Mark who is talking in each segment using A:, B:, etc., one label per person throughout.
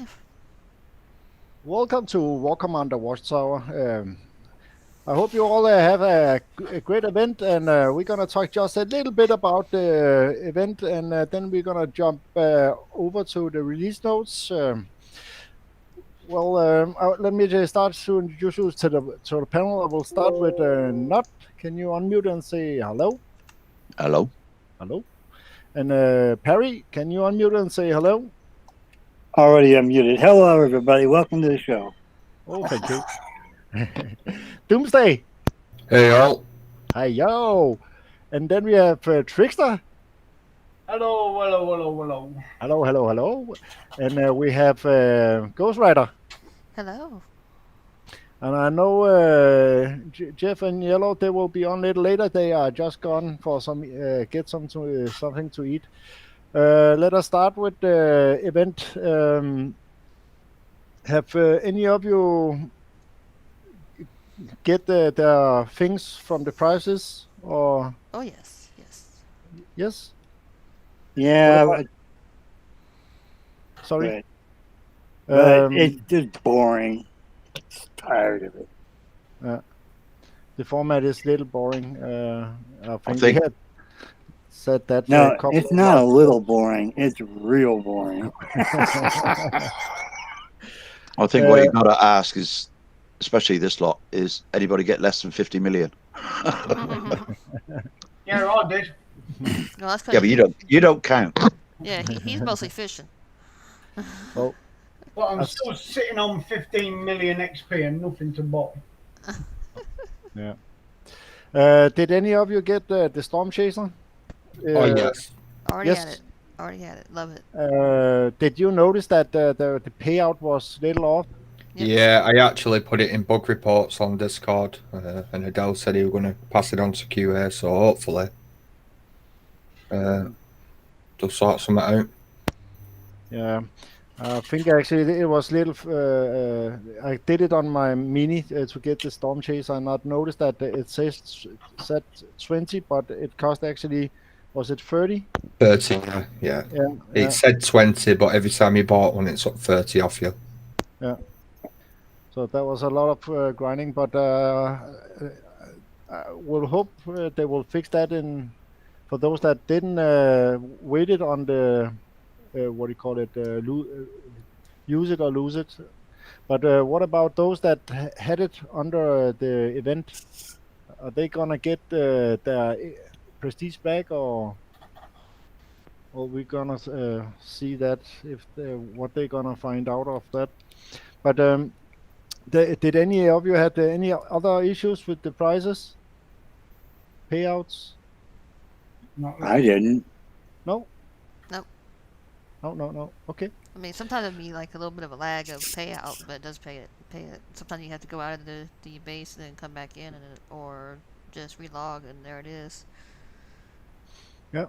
A: live.
B: Welcome to War Commander Watchtower. I hope you all have a great event, and we're gonna talk just a little bit about the event, and then we're gonna jump over to the release notes. Let me just start to introduce you to the panel. I will start with Nut. Can you unmute and say hello?
C: Hello.
B: Hello. And Perry, can you unmute and say hello?
D: Already unmuted. Hello, everybody. Welcome to the show.
B: Oh, thank you. Doomsday.
E: Hey, all.
B: Hi, yo. And then we have Trickster.
F: Hello.
B: Hello. And we have Ghost Rider.
A: Hello.
B: And I know Jeff and Yellow, they will be on a little later. They are just gone for some something to eat. Let us start with the event. Have any of you get the things from the prices or
A: Oh, yes.
B: yes?
D: Yeah,
B: What Sorry.
D: but it's just boring. Tired of it.
B: The format is a little boring. I think
C: think-
B: we had said that.
D: No,
B: a couple
D: it's
B: of
D: not a
B: months
D: little boring. It's real boring.
C: I think what you've got to ask is, especially this lot, is anybody get less than 50 million?
F: Yeah, I did.
A: No, that's 'cause
C: Yeah, but you don't count.
A: Yeah, he's mostly fishing.
B: Oh,
F: But I'm
B: That's-
F: still sitting on 15 million XP and nothing to buy.
B: yeah. Did any of you get the Storm Chaser?
E: Oh, yes.
A: Already
B: Yes.
A: had it. Love it.
B: Did you notice that the payout was little off?
A: Yep.
E: Yeah, I actually put it in bug reports on Discord, and Adele said he was going to pass it on to QA, so hopefully they'll sort something out.
B: Yeah. I think actually it was little. I did it on my mini to get the Storm Chaser. I not noticed that it said 20, but it cost actually, was it 30?
E: 30, yeah.
B: Yeah.
E: It said 20, but every time you bought one, it's up 30 off you.
B: So that was a lot of grinding, but we'll hope they will fix that in for those that didn't wait it on the what do you call it, use it or lose it. But what about those that had it under the event? Are they gonna get their prestige back, or we gonna see that if what they're gonna find out of that? But did any of you had any other issues with the prices, payouts?
F: Not
D: I
F: really.
D: didn't.
B: No.
A: Nope.
B: No. Okay.
A: I mean, sometimes it'd be like a little bit of a lag of payout, but it does pay it. Sometimes you have to go out of the base and then come back in, or just relog, and there it is.
B: I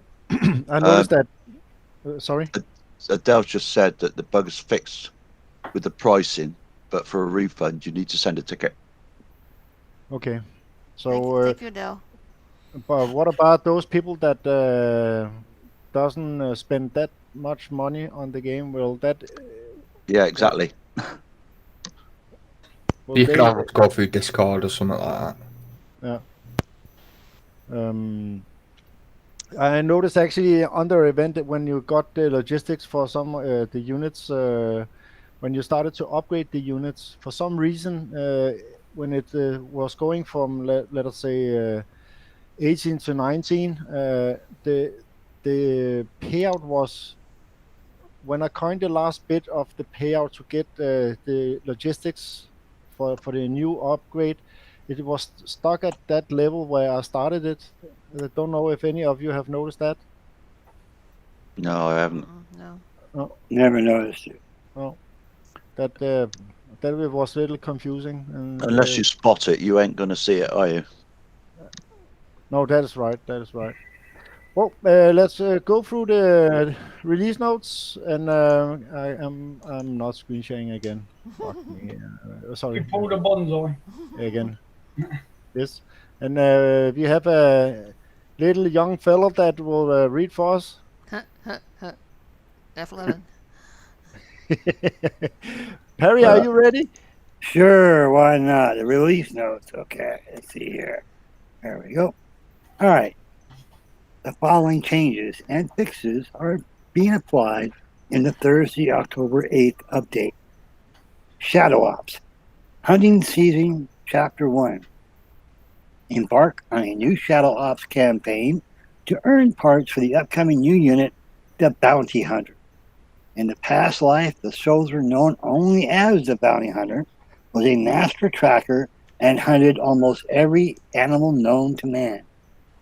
B: noticed that. Sorry.
C: Adele just said that the bug's fixed with the pricing, but for a refund, you need to send a ticket.
B: Okay. So,
A: Thank you, Adele.
B: but what about those people that doesn't spend that much money on the game? Will that?
C: Yeah, exactly.
B: Will
E: You
B: they,
E: can always go through Discord or something like that.
B: I noticed actually on the event that when you got the logistics for some the units, when you started to upgrade the units, for some reason, when it was going from let us say 18 to 19, the payout was, when I coined the last bit of the payout to get the logistics for the new upgrade, it was stuck at that level where I started it. I don't know if any of you have noticed that.
C: No, I haven't.
A: No.
D: Never noticed it.
B: That was a little confusing. And,
C: Unless you spot it, you ain't going to see it, are you?
B: No, that is right. Well, let's go through the release notes, and I'm not screen sharing again. Fuck me. Sorry.
F: You pulled a bonsai.
B: Again. Yes. And we have a little young fellow that will read for us.
A: F11.
B: Perry, are you ready?
D: Sure, why not? The release notes. Okay, let's see here. There we go. All right. The following changes and fixes are being applied in the Thursday, October 8th update. Shadow Ops. Hunting Season Chapter 1. Embark on a new Shadow Ops campaign to earn parts for the upcoming new unit, the Bounty Hunter. In the past life, the soldier known only as the Bounty Hunter was a master tracker and hunted almost every animal known to man.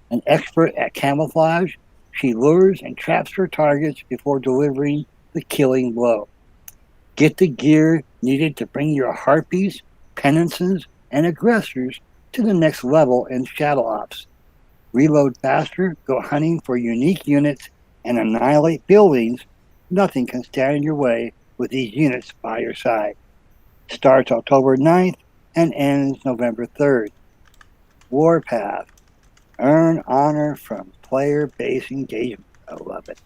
D: An expert at camouflage, she lures and traps her targets before delivering the killing blow. Get the gear needed to bring your harpies, penances, and aggressors to the next level in Shadow Ops. Reload faster, go hunting for unique units, and annihilate buildings. Nothing can stand in your way with these units by your side. Starts October 9th and ends November 3rd. Warpath. Earn honor from player-based engagement. I love it.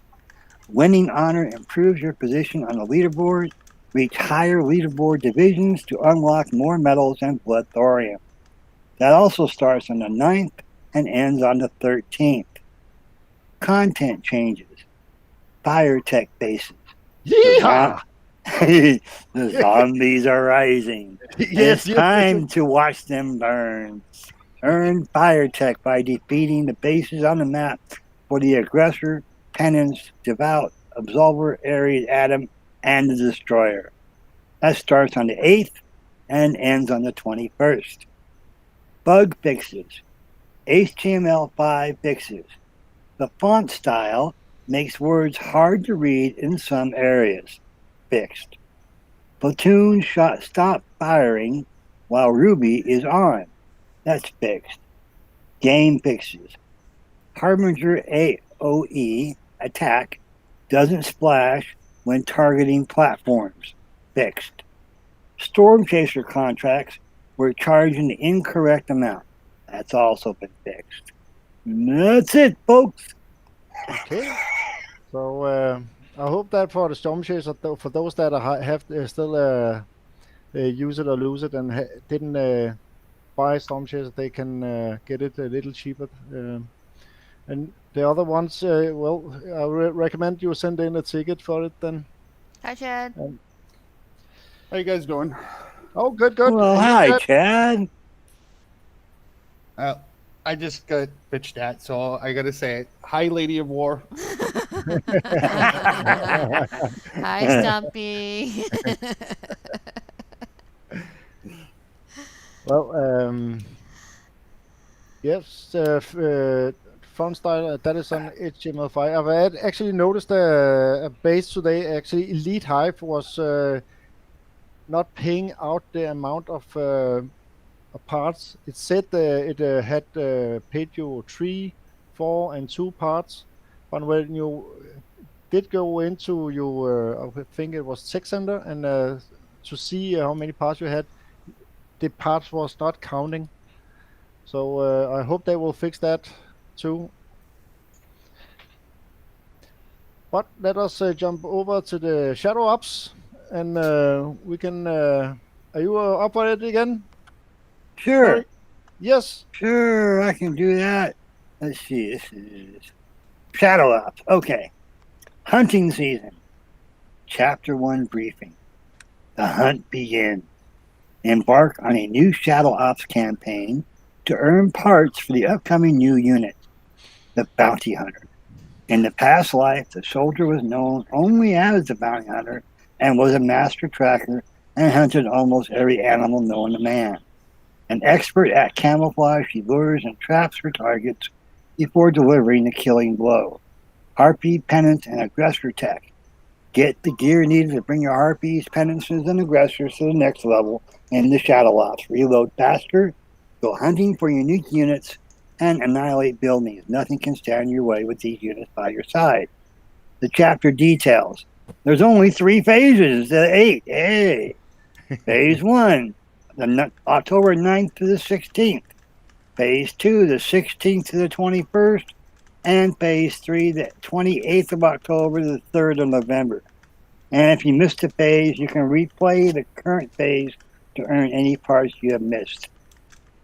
D: Winning honor improves your position on the leaderboard. Reach higher leaderboard divisions to unlock more medals and blood thorium. That also starts on the 9th and ends on the 13th. Content changes. Biotech bases.
B: Yeehaw!
D: The zombies are rising.
B: Yes,
D: It's time to watch them burn. Earn fire tech by defeating the bases on the map for the aggressor, penance, devout, absolver, Ares, Adam, and the destroyer. That starts on the 8th and ends on the 21st. Bug fixes. HTML5 fixes. The font style makes words hard to read in some areas. Fixed. Platoon shot stop firing while Ruby is on. That's fixed. Game fixes. Harbinger AOE attack doesn't splash when targeting platforms. Fixed. Storm Chaser contracts were charging the incorrect amount. That's also been fixed. And that's it, folks.
B: Okay. So I hope that for the Storm Chaser, for those that have still use it or lose it and didn't buy Storm Chaser, they can get it a little cheaper. And the other ones, well, I recommend you send in a ticket for it then.
A: Hi, Chad.
G: How you guys doing?
B: Oh, good, good.
D: Well, hi, Chad.
G: I just got bitched at, so I gotta say it. Hi, Lady of War.
A: Hi, Stumpy.
B: Well, yes, font style, that is on HTML5. I've actually noticed a base today, actually Elite Hive was not paying out the amount of parts. It said it had paid you 3, 4, and 2 parts, but when you did go into your, I think it was Tech Center, and to see how many parts you had, the parts was not counting. So I hope they will fix that too. But let us jump over to the Shadow Ops, and we can. Are you up for it again?
D: Sure.
B: Sorry. Yes.
D: Sure, I can do that. Let's see. This is Shadow Ops. Okay. Hunting season. Chapter 1 briefing. The hunt begins. Embark on a new Shadow Ops campaign to earn parts for the upcoming new unit, the Bounty Hunter. In the past life, the soldier was known only as the Bounty Hunter and was a master tracker and hunted almost every animal known to man. An expert at camouflage, she lures and traps her targets before delivering the killing blow. Harpy, penance, and aggressor tech. Get the gear needed to bring your harpies, penances, and aggressors to the next level in the Shadow Ops. Reload faster, go hunting for unique units, and annihilate buildings. Nothing can stand in your way with these units by your side. The chapter details. There's only 3 phases, 8. Hey! Phase 1, October 9th to the 16th. Phase 2, the 16th to the 21st. And Phase 3, the 28th of October to the 3rd of November. And if you missed a phase, you can replay the current phase to earn any parts you have missed.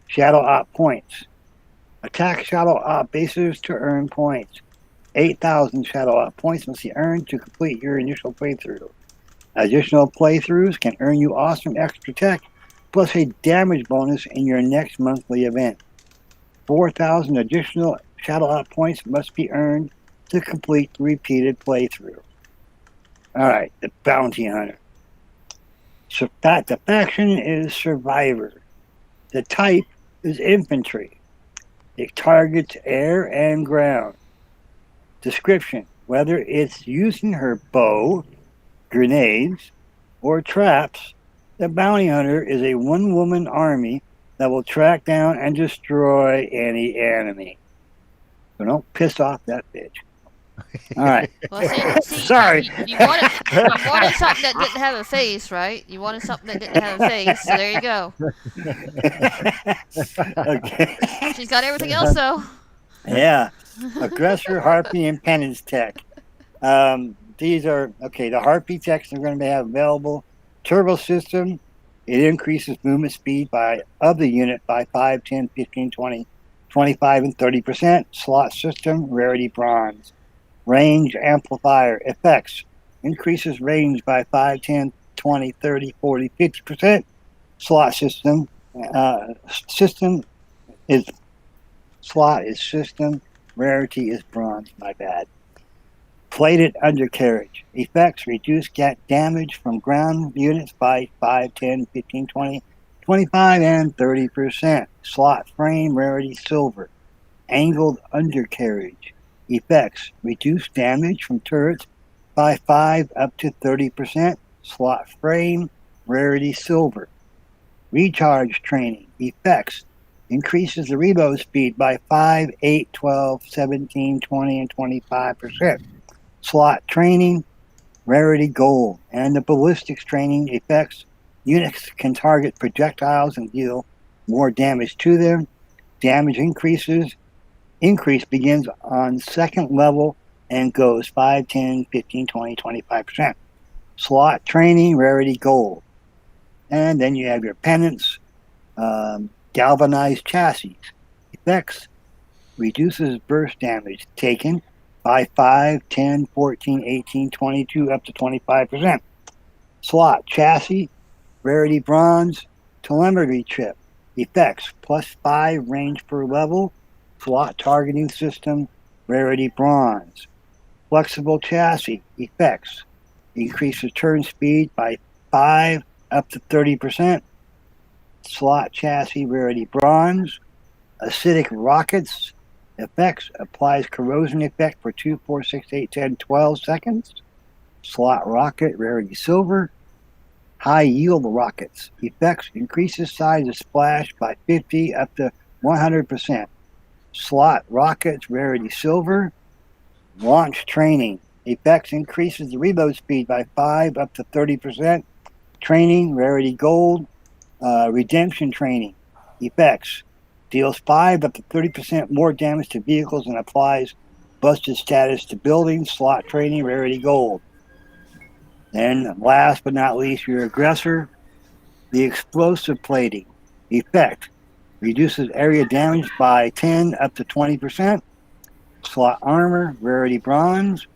D: Shadow Op points. Attack Shadow Op bases to earn points. 8,000 Shadow Op points must be earned to complete your initial playthrough. Additional playthroughs can earn you awesome extra tech, plus a damage bonus in your next monthly event. 4,000 additional Shadow Op points must be earned to complete the repeated playthrough. Alright, the Bounty Hunter. So the faction is Survivor. The type is Infantry. It targets air and ground. Description: whether it's using her bow, grenades, or traps, the Bounty Hunter is a one-woman army that will track down and destroy any enemy. So don't piss off that bitch. All right.
A: Well, see
D: Sorry.
A: you wanted something that didn't have a face, right? You wanted something that didn't have a face, so there you go.
D: Okay.
A: She's got everything else, though.
D: Yeah. Aggressor, Harpy, and Penance tech. These are, okay, the Harpy techs are going to have available. Turbo system, it increases movement speed of the unit by 5, 10, 15, 20, 25, and 30%. Slot system, rarity bronze. Range amplifier effects, increases range by 5, 10, 20, 30, 40, 50%. Slot system, slot is system, rarity is bronze, my bad. Plated undercarriage. Effects reduce damage from ground units by 5, 10, 15, 20, 25, and 30%. Slot frame, rarity silver. Angled undercarriage. Effects reduce damage from turrets by 5 up to 30%. Slot frame, rarity silver. Recharge training. Effects increases the reload speed by 5, 8, 12, 17, 20, and 25%. Slot training, rarity gold. And the ballistics training effects, units can target projectiles and deal more damage to them. Damage increase begins on second level and goes 5, 10, 15, 20, 25%. Slot training, rarity gold. And then you have your penance, galvanized chassis. Effects reduces burst damage taken by 5, 10, 14, 18, 22, up to 25%. Slot chassis, rarity bronze, telemetry chip. Effects +5 range per level. Slot targeting system, rarity bronze. Flexible chassis. Effects increases turn speed by 5 up to 30%. Slot chassis, rarity bronze. Acidic rockets. Effects applies corrosion effect for 2, 4, 6, 8, 10, 12 seconds. Slot rocket, rarity silver. High yield rockets. Effects increases size of splash by 50 up to 100%. Slot rockets, rarity silver. Launch training. Effects increases the reload speed by 5 up to 30%. Training, rarity gold. Redemption training. Effects deals 5 up to 30% more damage to vehicles and applies busted status to buildings. Slot training, rarity gold. And last but not least, your aggressor, the explosive plating. Effect reduces area damage by 10 up to 20%. Slot armor, rarity bronze.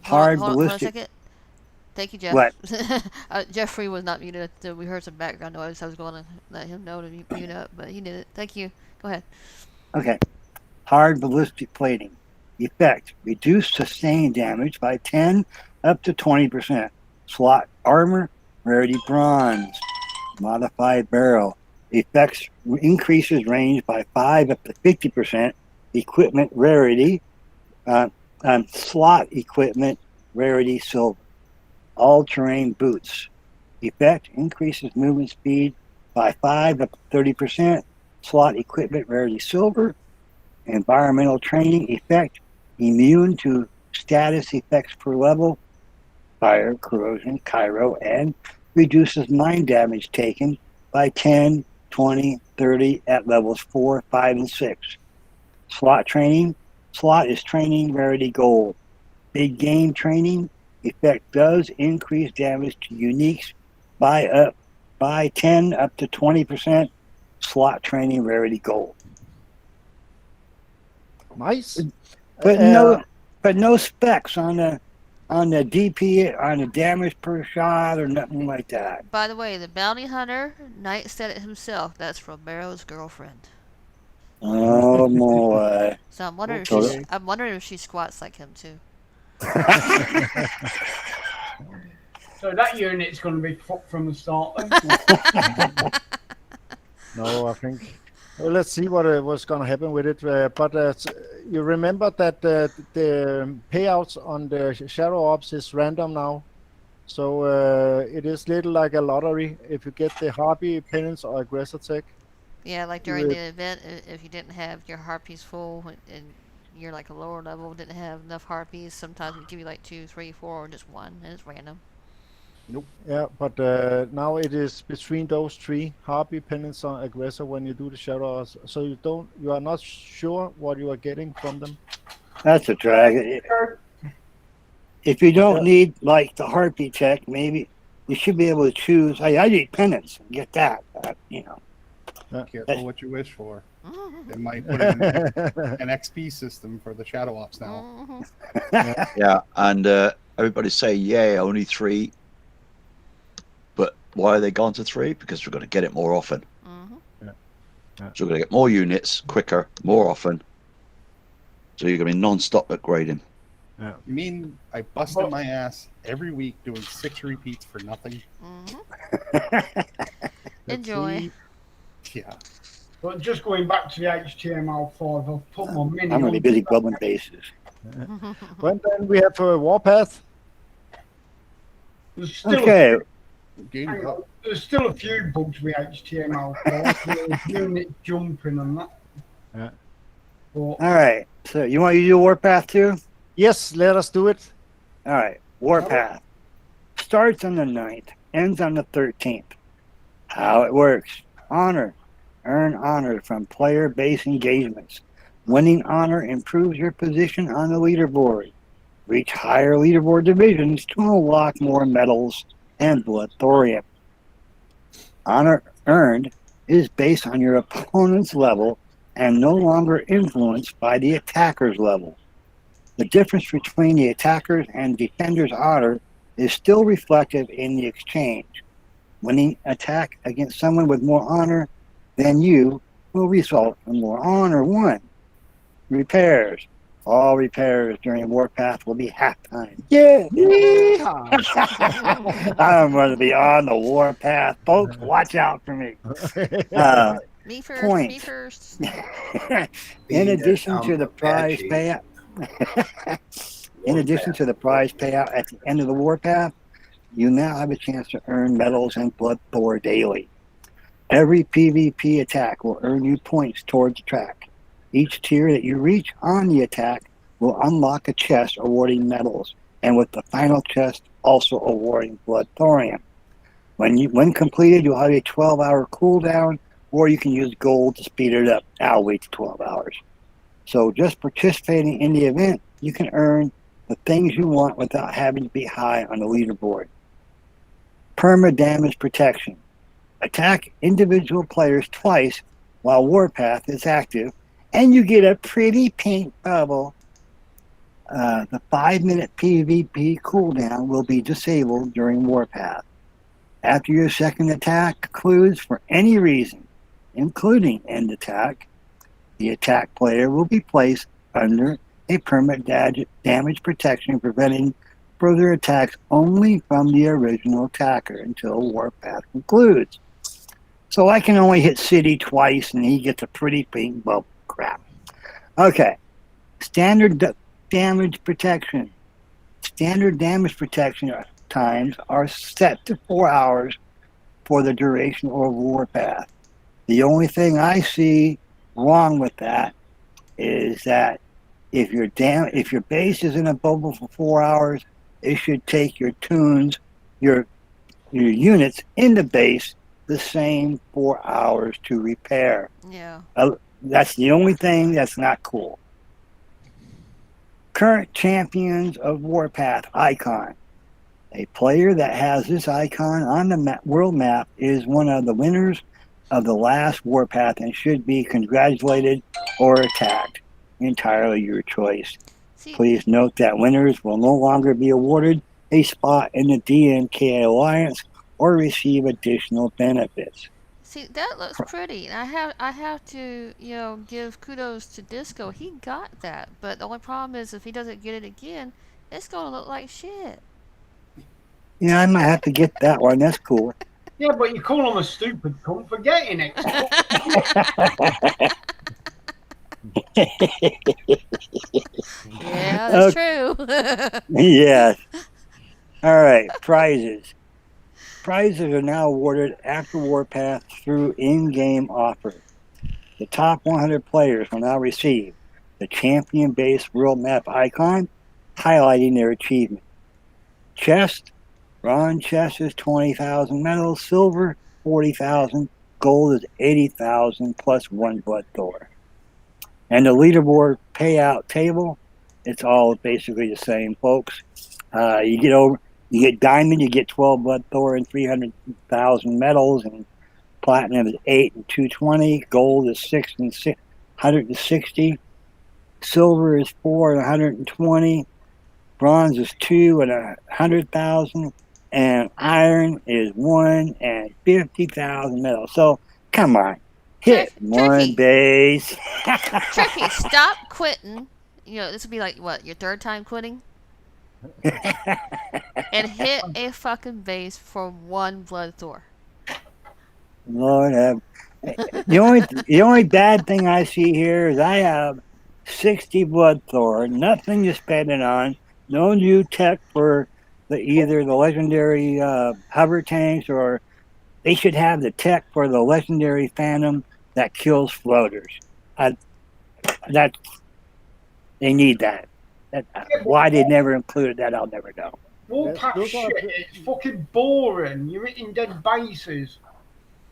D: Hard
A: Hold on a
D: ballistic.
A: second. Thank you, Jeff.
D: What?
A: Jeffrey was not muted. We heard some background noise. I was going to let him know to mute up, but he did it. Thank you. Go ahead.
D: Okay. Hard ballistic plating. Effect reduce sustained damage by 10 up to 20%. Slot armor, rarity bronze. Modified barrel. Effects increases range by 5 up to 50%. Equipment rarity. Slot equipment rarity silver. All-terrain boots. Effect increases movement speed by 5 up to 30%. Slot equipment rarity silver. Environmental training effect immune to status effects per level. Fire, corrosion, Cairo, and reduces mine damage taken by 10, 20, 30 at levels 4, 5, and 6. Slot training. Slot is training rarity gold. Big game training. effect does increase damage to uniques by 10 up to 20%. Slot training rarity gold.
B: Nice.
D: But no specs on the DP, on the damage per shot or nothing like that.
A: By the way, the bounty hunter, Knight said it himself. That's Romero's girlfriend.
D: Oh boy.
A: So I'm wondering
G: Okay.
A: I'm wondering if she squats like him too.
F: So that unit's going to be fucked from the start then.
B: No, I think. Well, let's see what's going to happen with it. But you remember that the payouts on the Shadow Ops is random now. So it is little like a lottery. If you get the Harpy, Penance, or Aggressor tech.
A: Yeah, like during the event, if you didn't have your harpies full and you're like a lower level, didn't have enough harpies, sometimes it give you like 2, 3, 4, or just 1, and it's random.
B: Yeah, but now it is between those 3, Harpy, Penance, or Aggressor, when you do the Shadow Ops. So you are not sure what you are getting from them.
D: That's a drag. If you don't need like the Harpy tech, maybe you should be able to choose. Hey, I need penance. Get that.
G: Careful what you wish for. They might put in an XP system for the Shadow Ops now.
C: Yeah, and everybody say, yeah, only 3. But why are they gone to 3? Because we're going to get it more often. So we're going to get more units quicker, more often. So you're going to be non-stop upgrading.
B: Yeah.
G: You mean I busted my ass every week doing 6 repeats for nothing?
A: Enjoy.
G: Yeah.
F: But just going back to the HTML5, I've put my mini
D: I'm
F: on.
D: really busy building bases.
B: When then we have Warpath.
F: There's still
D: Okay.
F: hang on, there's still a few bugs with HTML5, unit jumping and that.
B: Yeah.
F: But
D: All right. So you want to do Warpath too?
B: Yes, let us do it.
D: All right. Warpath starts on the 9th, ends on the 13th. How it works. Honor. Earn honor from player-based engagements. Winning honor improves your position on the leaderboard. Reach higher leaderboard divisions to unlock more medals and blood thorium. Honor earned is based on your opponent's level and no longer influenced by the attacker's level. The difference between the attacker's and defender's honor is still reflected in the exchange. Winning attack against someone with more honor than you will result in more honor won. Repairs. All repairs during Warpath will be halftime. Yeah! I'm going to be on the Warpath. Folks, watch out for me.
A: Me first.
D: Point.
A: Me first.
D: In addition to the prize payout, in addition to the prize payout at the end of the Warpath, you now have a chance to earn medals and blood thor daily. Every PvP attack will earn you points towards the track. Each tier that you reach on the attack will unlock a chest awarding medals, and with the final chest also awarding blood thorium. When completed, you'll have a 12-hour cooldown, or you can use gold to speed it up. I'll wait to 12 hours. So just participating in the event, you can earn the things you want without having to be high on the leaderboard. Perma damage protection. Attack individual players twice while Warpath is active, and you get a pretty pink bubble. The 5-minute PvP cooldown will be disabled during Warpath. After your second attack concludes for any reason, including end attack, the attack player will be placed under a permanent damage protection, preventing further attacks only from the original attacker until Warpath concludes. So I can only hit City twice, and he gets a pretty pink bubble. Crap. Okay. Standard damage protection. Standard damage protection times are set to 4 hours for the duration of Warpath. The only thing I see wrong with that is that if your base is in a bubble for 4 hours, it should take your tunes, your units in the base the same 4 hours to repair.
A: Yeah.
D: That's the only thing that's not cool. Current champions of Warpath icon. A player that has this icon on the world map is one of the winners of the last warpath and should be congratulated or attacked. Entirely your choice.
A: See,
D: Please note that winners will no longer be awarded a spot in the DMK Alliance or receive additional benefits.
A: see, that looks pretty. And I have to, give kudos to Disco. He got that, but the only problem is if he doesn't get it again, it's gonna look like shit.
D: Yeah, I might have to get that one. That's cool.
F: Yeah, but you call him a stupid cunt for getting it.
A: Yeah, that's true.
D: Yes. All right. Prizes. Prizes are now awarded after Warpath through in-game offers. The top 100 players will now receive the champion-based world map icon, highlighting their achievement. Chest. Bronze chest is 20,000 medals. Silver, 40,000. Gold is 80,000 plus one blood door. And the leaderboard payout table, it's all basically the same, folks. You get diamond, you get 12 blood thor and 300,000 medals, and platinum is 8 and 220. Gold is 6 and 160. Silver is 4 and 120. Bronze is 2 and 100,000. And iron is 1 and 50,000 medals. So come on, hit one base.
A: Tricky, stop quitting. This would be like what, your third time quitting? And hit a fucking base for 1 blood thor.
D: Lord have. The only bad thing I see here is I have 60 blood thor, nothing to spend it on, no new tech for either the legendary hover tanks, or they should have the tech for the legendary phantom that kills floaters. They need that. Why they never included that, I'll never know.
F: Warpath shit, it's fucking boring. You're hitting dead bases.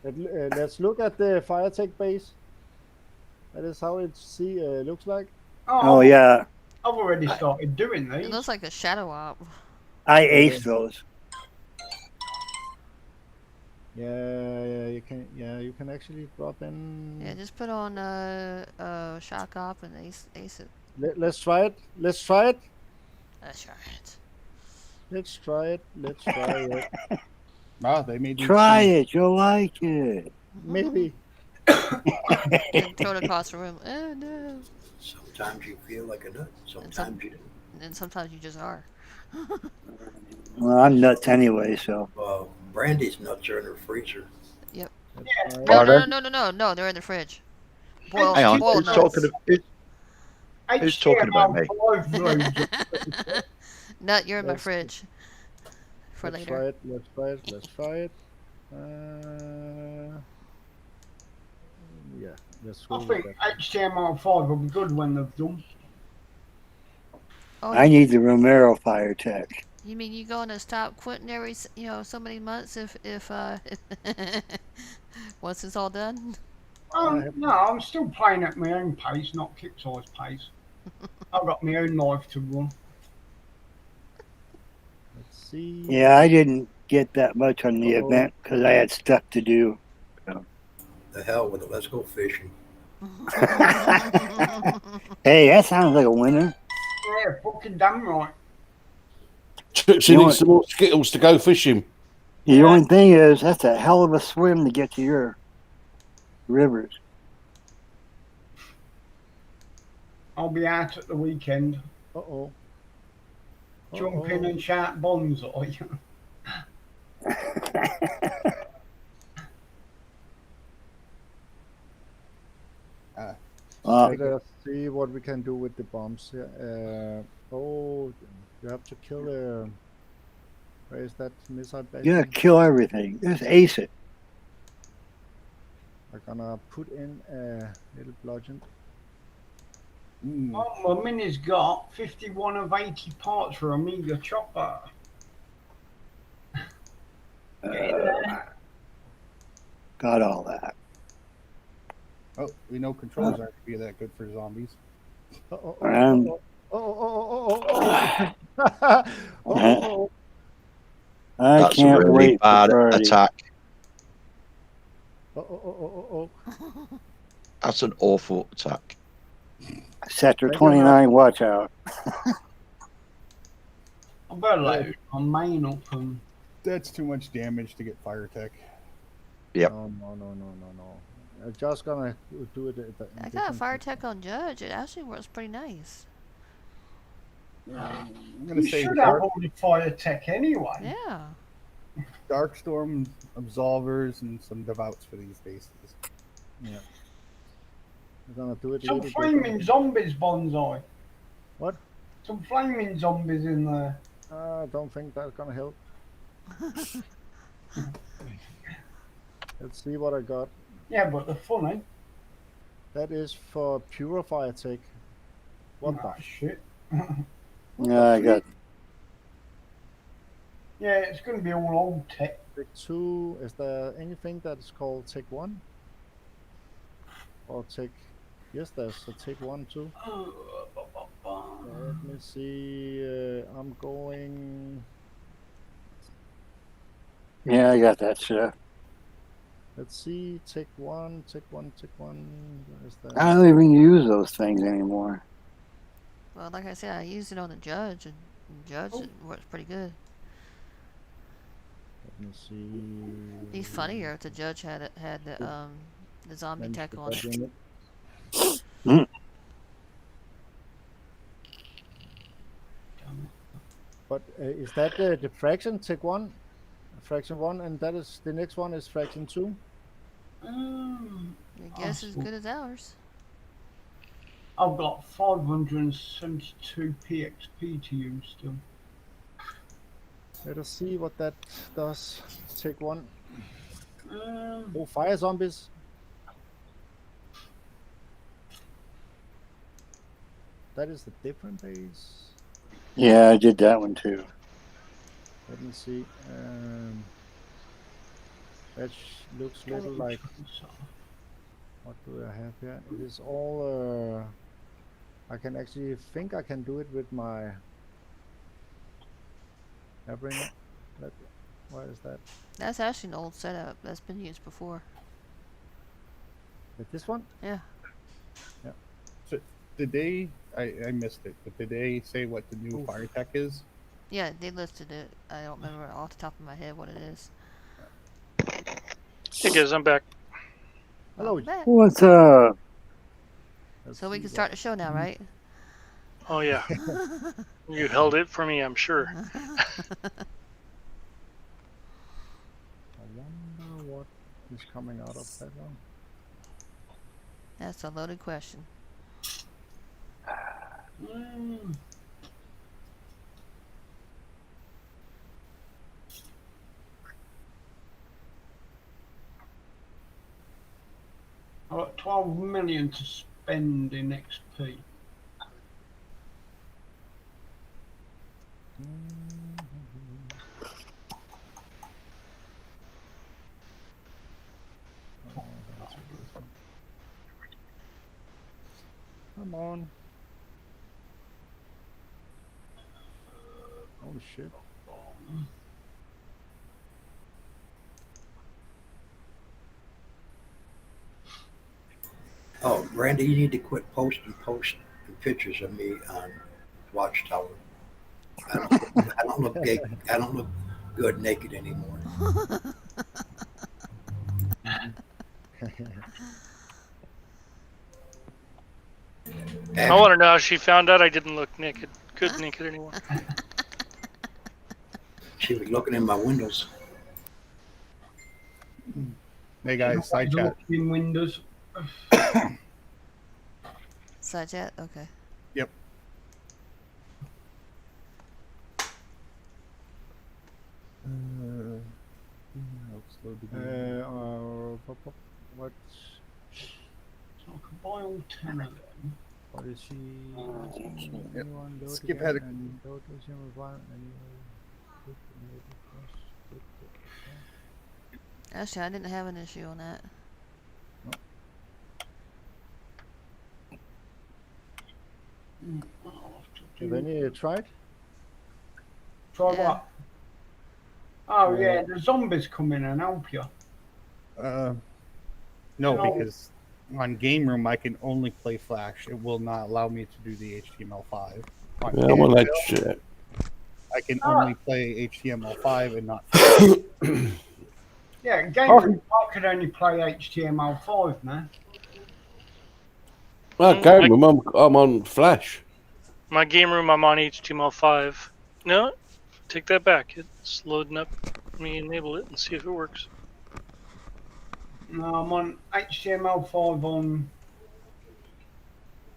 B: Let's look at the fire tech base. That is how it looks like.
D: Oh yeah.
F: I've already started doing these.
A: It looks like a shadow op.
D: I aced those.
B: Yeah, you can actually drop in.
A: Yeah, just put on shock op and ace it.
B: Let's try it. Let's try it.
A: That's right.
B: Let's try it. Let's try it.
G: Oh, they made you
D: try it. You'll like it.
B: Maybe.
A: Throw it across the room. Oh no.
H: Sometimes you feel like a nut. Sometimes you do.
A: And sometimes you just are.
D: Well, I'm nuts anyway, so.
H: Brandy's nuts are in her freezer.
A: Yep.
F: Yeah.
A: No, they're in the fridge. Boiled,
C: Hang on,
A: boiled
C: who's
A: nuts.
C: talking about me?
A: Nut, you're in my fridge. For
B: Let's
A: later.
B: try it. Let's try it. Yeah, let's go
F: I
B: with
F: think
B: that.
F: HTML5 will be good when they've done.
A: Oh,
D: I need the Romero fire tech.
A: You mean you going to stop quitting every so many months if once it's all done?
F: No, I'm still playing at my own pace, not Kipside's pace. I've got my own life to run.
B: Let's see.
D: Yeah, I didn't get that much on the event because I had stuff to do. So.
H: The hell with it. Let's go fishing.
D: Hey, that sounds like a winner.
F: Yeah, fucking damn right.
I: She needs some more Skittles to go fishing.
D: The only thing is, that's a hell of a swim to get to your rivers.
F: I'll be out at the weekend.
B: Uh-oh.
F: Jump in and shout bonsai.
B: Let us see what we can do with the bombs. You have to kill where is that missile base?
D: You gotta kill everything. Just ace it.
B: I'm gonna put in a little bludgeon.
F: Oh, my mini's got 51 of 80 parts for Amiga chopper.
D: Got all that.
G: Oh, we know controls aren't gonna be that good for zombies.
D: I
C: That's a
D: can't
C: really
D: wait for
C: bad
D: Friday.
C: attack.
B: Oh.
C: That's an awful attack.
D: Sector
B: Thank you,
D: 29 Watchtower.
F: I better let my main up and
G: That's too much damage to get fire tech.
C: Yep.
B: No. I'm just gonna do it.
A: I got a fire tech on Judge. It actually works pretty nice.
G: I'm gonna
F: you
G: say
F: should have all the fire tech anyway.
A: Yeah.
G: Darkstorm, Absolvers, and some Devouts for these bases.
B: Yeah. I'm gonna do it. a
F: Some
B: little bit.
F: flaming zombies, Bonsai.
B: What?
F: Some flaming zombies in there.
B: I don't think that's gonna help. Let's see what I got.
F: Yeah, but they're funny.
B: That is for purifier tech. What
F: Ah,
B: the?
F: shit.
D: Yeah, I got.
F: Yeah, it's going to be all old tech.
B: Tech 2. Is there anything that's called Tech 1? Or Tech? Yes, there's a Tech 1 too. Let me see. I'm going.
D: Yeah, I got that shit.
B: Let's see. Tech 1. Where is that?
D: I don't even use those things anymore.
A: Well, like I said, I used it on the Judge, and Judge it works pretty good.
B: Let me see.
A: Be funnier if the Judge had the zombie tech on it.
D: Mm.
B: But is that the fraction Tech 1? Fraction 1, and that is the next one is fraction 2.
A: I guess as good as ours.
F: I've got 572 PXP to use still.
B: Let us see what that does. Tech 1. Oh, fire zombies. That is the different base.
D: Yeah, I did that one too.
B: Let me see. That looks little like. What do I have here? It is all. I can actually think I can do it with my. Airbringer. Why is that?
A: That's actually an old setup that's been used before.
B: With this one?
A: Yeah.
B: Yeah.
G: So did they? I missed it. But did they say what the new fire tech is?
A: Yeah, they listed it. I don't remember off the top of my head what it is.
J: Hey guys, I'm back.
B: Hello.
A: Back.
D: What's up?
A: So we can start the show now, right?
J: Oh yeah. You held it for me, I'm sure.
B: I wonder what is coming out of that one.
A: That's a loaded question.
F: I've got 12 million to spend in XP.
B: Come on. Oh shit.
H: Oh, Brandy, you need to quit posting pictures of me on Watchtower. I don't look gay. I don't look good naked anymore.
J: I want to know how she found out I didn't look good naked anymore.
H: She was looking in my windows.
G: Hey guys, side chat.
F: In Windows.
A: Side chat? Okay.
G: Yep.
B: What?
F: So I can buy all 10 of them.
B: What is she? Anyone load
G: Skip
B: again
G: had
B: and load this with one and
A: Actually, I didn't have an issue on that.
B: Have any tried?
F: Try
A: Yeah.
F: what? Oh yeah, the zombies come in and help you.
G: No,
F: No.
G: because on Game Room I can only play Flash. It will not allow me to do the HTML5. On
I: Yeah, I'm on that
G: Game
I: shit.
G: I can only play HTML5 and not.
F: Yeah, Game Room I can only play HTML5 now.
I: Well, Game Room, I'm on Flash.
J: My Game Room, I'm on HTML5. No, take that back. It's loading up. Let me enable it and see if it works.
F: No, I'm on HTML5 on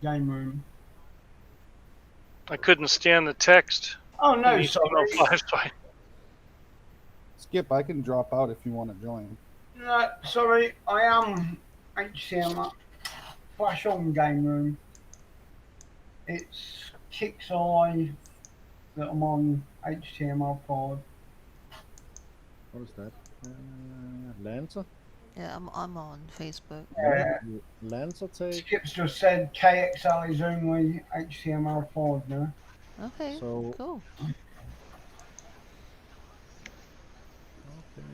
F: Game Room.
J: I couldn't stand the text.
F: Oh no,
J: in
F: sorry.
J: HTML5, so
G: Skip, I can drop out if you want to join.
F: No, sorry, I am HTML Flash on Game Room. It's Kicks Eye that I'm on HTML5.
B: What is that? Lancer?
A: Yeah, I'm on Facebook.
F: Yeah.
B: Lancer take.
F: Skip's just said KXL is only HTML5 now.
A: Okay,
B: So
A: cool.
B: okay,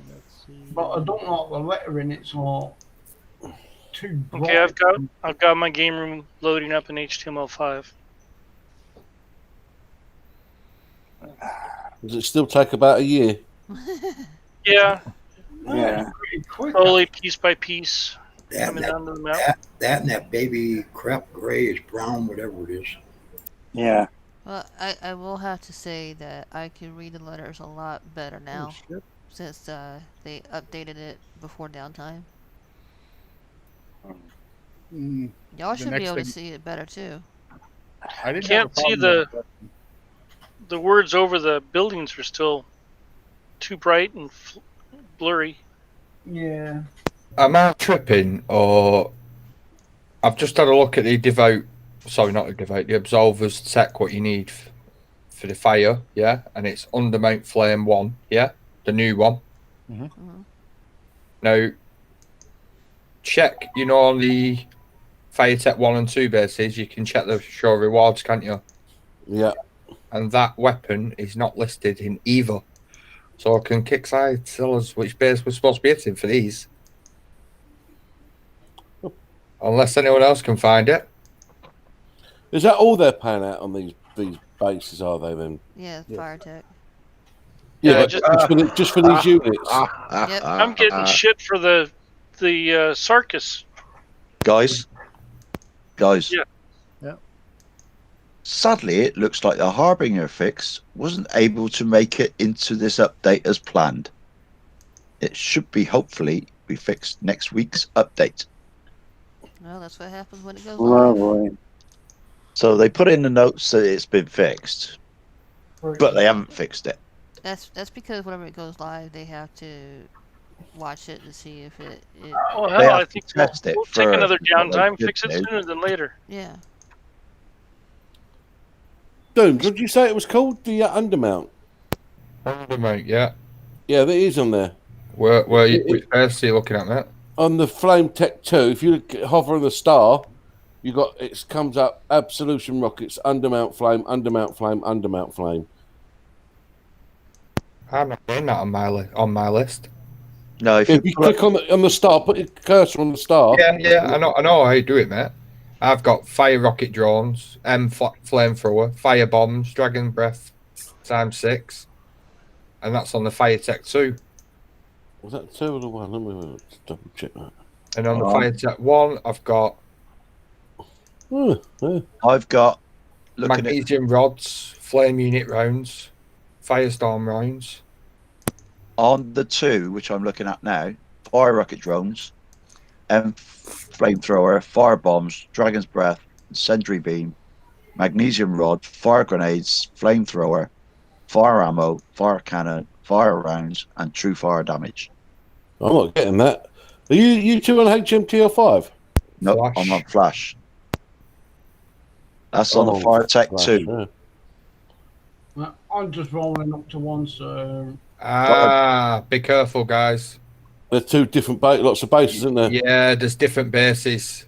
B: let's see.
F: But I don't like the lettering. It's like too bright.
J: okay, I've got my Game Room loading up in HTML5.
I: Does it still take about a year?
J: Yeah.
F: Yeah. Pretty quick.
J: Slowly, piece by piece,
H: That,
J: coming
H: that,
J: down to the map.
H: that and that baby crap grayish brown, whatever it is.
D: Yeah.
A: Well, I will have to say that I can read the letters a lot better now since they updated it before downtime. Y'all should be able to see it better too.
G: I didn't
J: Can't see the words over the buildings are still too bright and blurry.
F: Yeah.
E: Am I tripping, or I've just had a look at the Devote, sorry, not the Devote, the Absolver's tech, what you need for the fire, yeah? And it's Undermount Flame 1, yeah? The new one. Now, check, you know, on the Fire Tech 1 and 2 bases, you can check the show rewards, can't you?
I: Yeah.
E: And that weapon is not listed in either. So can Kickside tell us which base we're supposed to be hitting for these? Unless anyone else can find it.
I: Is that all they're paying out on these bases, are they then?
A: Yeah, Fire Tech.
I: Yeah,
J: Yeah,
I: but just for these units.
A: Yep.
J: I'm getting shit for the Sarkis.
C: Guys.
J: Yeah.
C: Sadly, it looks like the Harbinger fix wasn't able to make it into this update as planned. It should be hopefully be fixed next week's update.
A: Well, that's what happens when it goes
D: Lovely.
C: So they put in the notes that it's been fixed, but they haven't fixed it.
A: That's because whenever it goes live, they have to watch it to see if it
J: Well,
C: They
J: hell,
C: have
J: I
C: to
J: think
C: test it
J: we'll take
C: first
J: another
C: before they
J: downtime,
C: did
J: fix it
C: it.
J: sooner than later.
A: yeah.
I: Dooms, what did you say it was called? The Undermount?
E: Undermount, yeah.
I: Yeah, that is on there.
E: Which base are you looking at, mate?
I: On the Flame Tech 2, if you hover on the star, you got it comes up Absolution Rockets, Undermount Flame, Undermount Flame, Undermount Flame.
E: I'm not doing that on my list.
C: No, if
I: you click on the star, put your cursor on the star.
E: Yeah, I know how you do it, mate. I've got fire rocket drones, flamethrower, fire bombs, dragon breath ×6, and that's on the Fire Tech 2.
I: Was that 2 or the 1? Let me double check that.
E: And on the Fire Tech 1, I've got magnesium rods, flame unit rounds, firestorm rounds.
C: On the 2, which I'm looking at now, fire rocket drones, flamethrower, fire bombs, dragon's breath, sentry beam, magnesium rod, fire grenades, flamethrower, fire ammo, fire cannon, fire rounds, and true fire damage.
I: I'm not getting that. Are you two on HMTL5?
C: No, I'm on Flash. That's on the Fire Tech 2.
F: Yeah. I'm just rolling up to one, so.
E: Be careful, guys.
I: There's two different lots of bases, isn't there?
E: Yeah, there's different bases.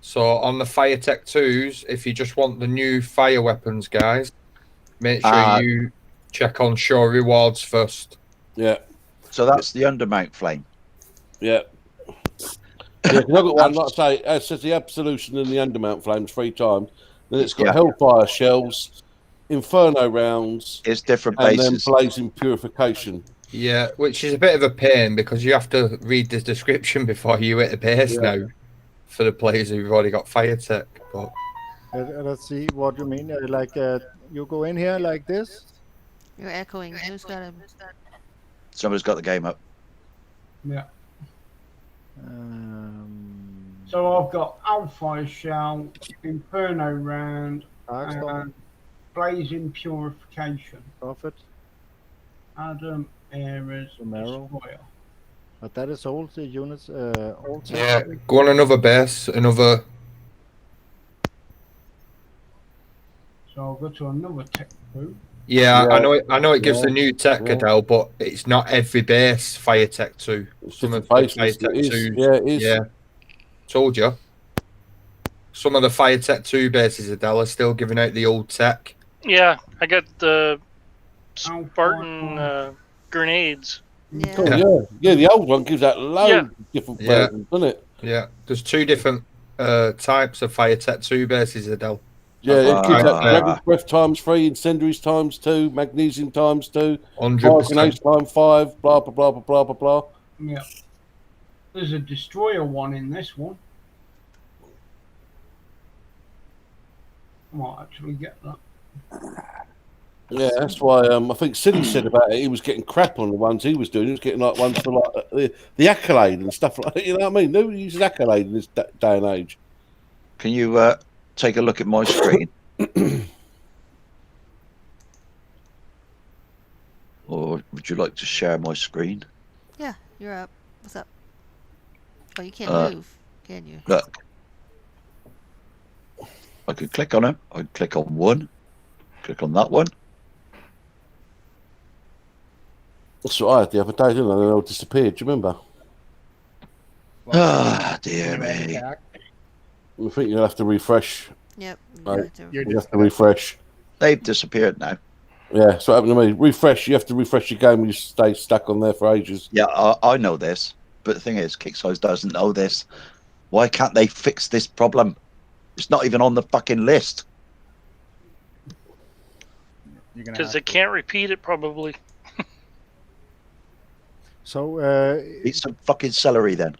E: So on the Fire Tech 2s, if you just want the new fire weapons, guys, make sure you check on show rewards first.
I: Yeah.
C: So that's the undermount flame.
I: Yeah. Yeah, 'cause I've got one, like I say, it says the Absolution and the Undermount Flames 3 times. Then it's got Hellfire Shells, Inferno Rounds,
C: It's different
I: and then
C: bases.
I: Blazing Purification.
E: Yeah, which is a bit of a pain because you have to read the description before you hit the base now for the players who've already got fire tech. But
B: let's see what you mean. You go in here like this.
A: You're echoing. Who's got a...
C: Somebody's got the game up.
F: Yeah. So I've got Hellfire Shell, Inferno Round, and Blazing Purification.
B: Prophet.
F: Adam, Ares, Destroyer.
B: But that is all the units. All
E: yeah, go on another base, another.
F: So I'll go to another tech group.
E: Yeah, I know it gives the new tech Adele, but it's not every base fire tech 2. Some of the fire tech 2.
I: Yeah, it is.
E: Yeah. Told you. Some of the fire tech 2 bases Adele are still giving out the old tech.
J: Yeah, I got the Spartan grenades.
I: Yeah. Yeah, the old one gives out loads of different versions, doesn't it?
E: Yeah. There's 2 different types of fire tech 2 bases Adele.
I: Yeah, it gives out Dragon's Breath ×3, Incendiaries ×2, Magnesium ×2,
E: 100%.
I: Grenades ×5, blah, blah, blah, blah, blah, blah, blah.
F: Yeah. There's a Destroyer one in this one. I might actually get that.
I: Yeah, that's why I think Silly said about it. He was getting crap on the ones he was doing. He was getting like ones for like the Accolade and stuff like that. You know what I mean? Nobody uses Accolade in this day and age.
C: Can you take a look at my screen? Or would you like to share my screen?
A: Yeah, you're up. What's up? Oh, you can't move, can you?
C: Look. I could click on it. I could click on one. Click on that one.
I: That's what I had the other day, didn't I? They all disappeared. Do you remember?
C: Ah, dear me.
I: I think you'll have to refresh.
A: Yep.
I: You have to refresh.
C: They've disappeared now.
I: Yeah, that's what happened to me. Refresh. You have to refresh your game. You stay stuck on there for ages.
C: Yeah, I know this. But the thing is, Kick-Size doesn't know this. Why can't they fix this problem? It's not even on the fucking list.
J: Because they can't repeat it, probably.
B: So,
C: eat some fucking celery then.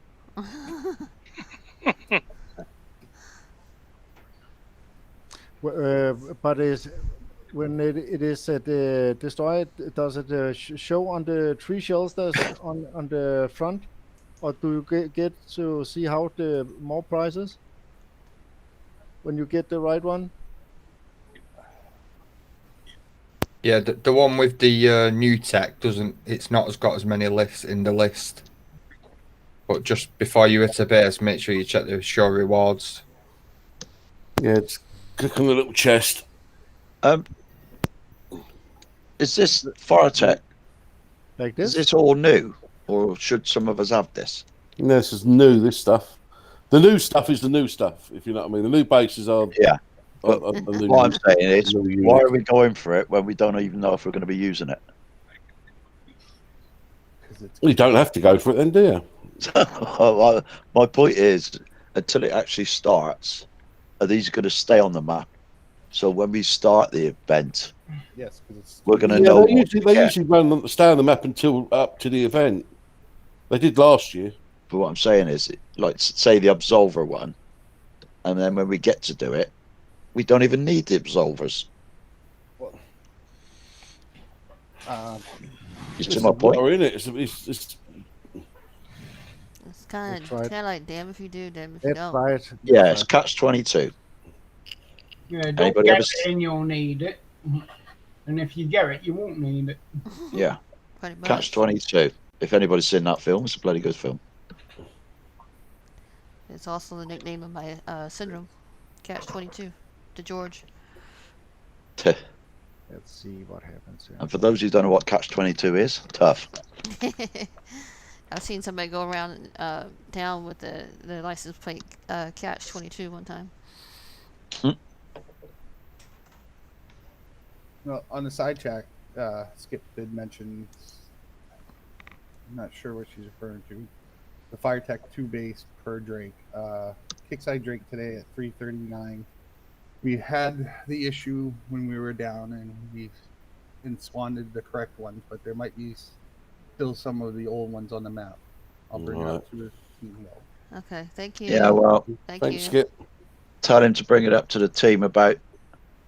B: But when it is destroyed, does it show on the 3 shells that's on the front, or do you get to see how the more prices when you get the right one?
E: Yeah, the one with the new tech doesn't. It's not got as many lists in the list. But just before you hit a base, make sure you check the show rewards.
I: Yeah, just click on the little chest.
C: Is this fire tech?
B: Like this?
C: Is this all new, or should some of us have this?
I: No, this is new. This stuff. The new stuff is the new stuff. If you know what I mean. The new bases are.
C: Yeah. But what I'm saying is, why are we going for it when we don't even know if we're going to be using it?
I: Well, you don't have to go for it then, do you?
C: My point is, until it actually starts, are these going to stay on the map? So when we start the event,
G: yes, because
C: we're going to know.
I: They usually stay on the map until up to the event. They did last year.
C: But what I'm saying is, like, say the Absolver one, and then when we get to do it, we don't even need the Absolvers. You see my point?
I: In it.
A: It's kind of like damn if you do, damn if you don't.
B: Right.
C: Yeah, it's catch-22.
F: Yeah, don't
C: Anybody
F: get
C: ever
F: it and you'll need it. And if you get it, you won't need it.
C: Yeah.
A: Pretty much.
C: Catch-22. If anybody's seen that film, it's a bloody good film.
A: It's also the nickname of my syndrome, Catch-22, to George.
B: Let's see what happens here.
C: And for those who don't know what Catch-22 is, tough.
A: I've seen somebody go around town with the license plate Catch-22 one time.
G: Well, on the side chat, Skip did mention I'm not sure what she's referring to. The FireTech 2 base per Drake. Kickside Drake today at 339. We had the issue when we were down, and we've enswanded the correct ones, but there might be still some of the old ones on the map. I'll bring it up to the team though.
A: Okay, thank you.
C: Yeah, well,
A: thanks,
I: Thanks, Skip.
C: tell him to bring it up to the team about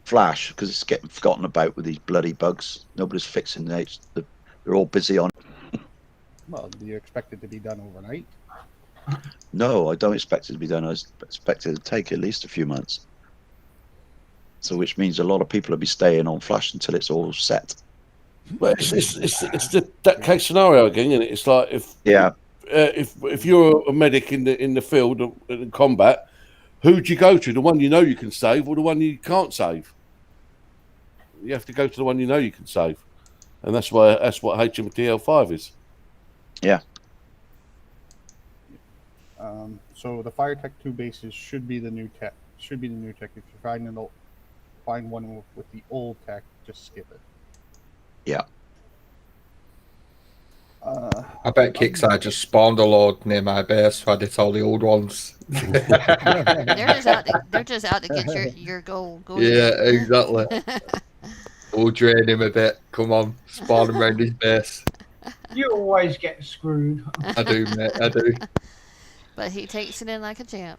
C: Flash, because it's getting forgotten about with these bloody bugs. Nobody's fixing it. They're all busy on it.
G: Well, do you expect it to be done overnight?
C: No, I don't expect it to be done. I expect it to take at least a few months. So, which means a lot of people will be staying on Flash until it's all set.
I: But it's that case scenario again, isn't it? It's like if you're a medic in the field in combat, who do you go to? The one you know you can save, or the one you can't save? You have to go to the one you know you can save, and that's what HMTL5 is.
C: Yeah.
G: So the FireTech 2 bases should be the new tech. Should be the new tech. If you find one with the old tech, just skip it.
C: Yeah.
E: I bet Kickside just spawned a load near my base, so I did all the old ones.
A: They're just out to get your gold.
E: Yeah, exactly. We'll drain him a bit. Come on, spawn him around his base.
F: You always get screwed.
E: I do, mate. I do.
A: But he takes it in like a champ.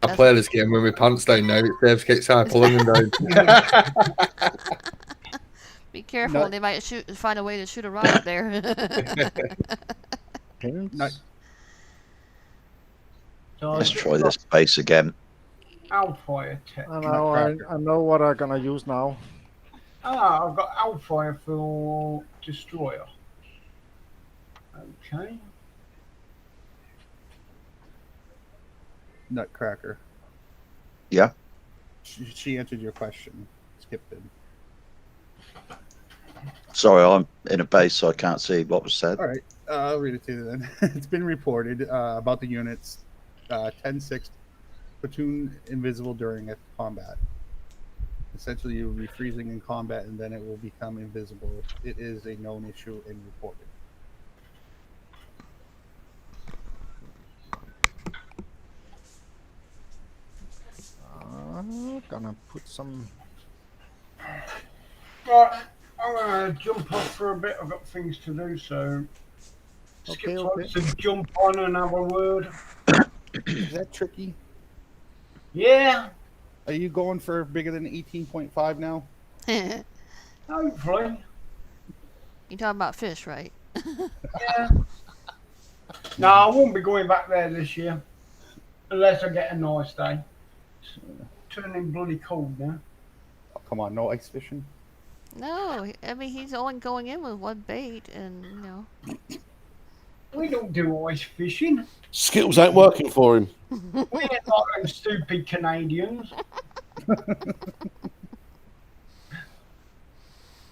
E: I play this game with my pants down now. It saves Kickside pulling them down.
A: Be careful, they might find a way to shoot a rocket there.
C: Let's try this base again.
F: Alfire tech.
B: I know what I'm gonna use now.
F: I've got Alfire for Destroyer. Okay.
G: Nutcracker.
C: Yeah.
G: She answered your question. Skipped it.
C: Sorry, I'm in a base, so I can't see what was said.
G: All right, I'll read it to you then. It's been reported about the units 10-6 platoon invisible during a combat. Essentially, you will be freezing in combat, and then it will become invisible. It is a known issue and reported.
B: I'm gonna put some.
F: Right, I'm gonna jump off for a bit. I've got things to do, so Skip wants to jump on and have a word.
G: Is that tricky?
F: Yeah.
G: Are you going for bigger than 18.5 now?
F: Hopefully.
A: You talking about fish, right?
F: Yeah. No, I won't be going back there this year. Unless I get a nice day. It's turning bloody cold now.
G: Oh, come on, no ice fishing?
A: No, I mean, he's only going in with one bait, and, you know.
F: We don't do ice fishing.
I: Skittles ain't working for him.
F: We ain't like them stupid Canadians.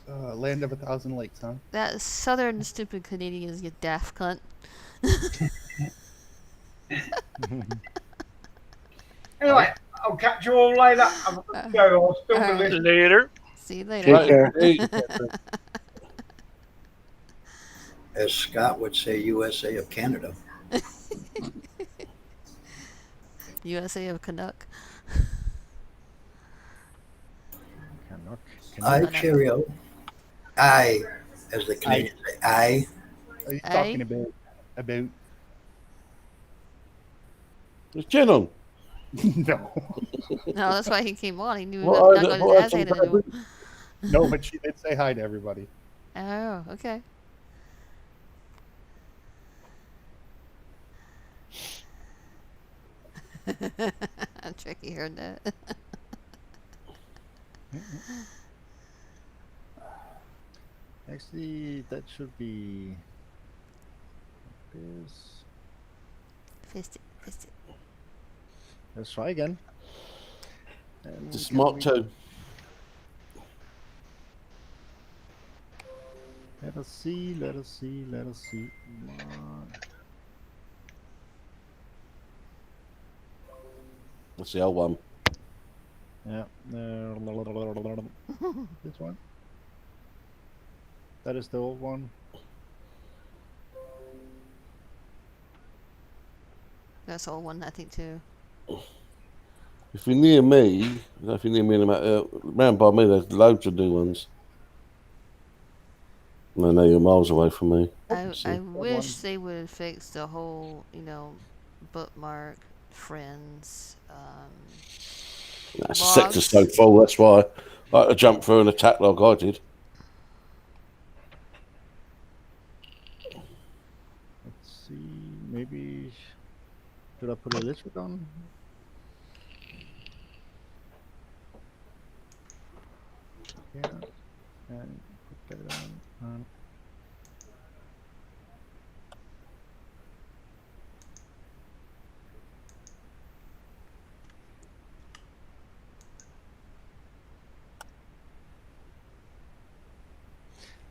G: Land of 1,000 lakes, huh?
A: That southern stupid Canadians, you daft cunt.
F: Anyway, I'll catch you all later. Have a good go. I'll still be listening.
J: Later.
A: See you later.
I: Take care.
H: As Scott would say, USA of Canada.
A: USA of Canuck.
H: I cheerio. I, as the Canadians say, I.
G: Are you talking about?
I: Is Jen on?
G: No.
A: No, that's why he came on. He knew he was not going to ask anything to do.
G: No, but she did say hi to everybody.
A: Oh, okay. Tricky heard that.
B: Actually, that should be this.
A: Fist it.
B: Let's try again. And
I: The smart too.
B: Let us see. Come on.
I: That's the old one.
B: Yeah. This one. That is the old one.
A: That's the old one, I think, too.
I: If you're near me, if you're near me, round by me, there's loads of new ones. I know you're miles away from me.
A: I wish they would fix the whole, bookmark, friends,
I: That sector's so
A: logs.
I: full, that's why I had to jump through an attack log I did.
B: Let's see, maybe should I put a list on? Yeah, and put that on.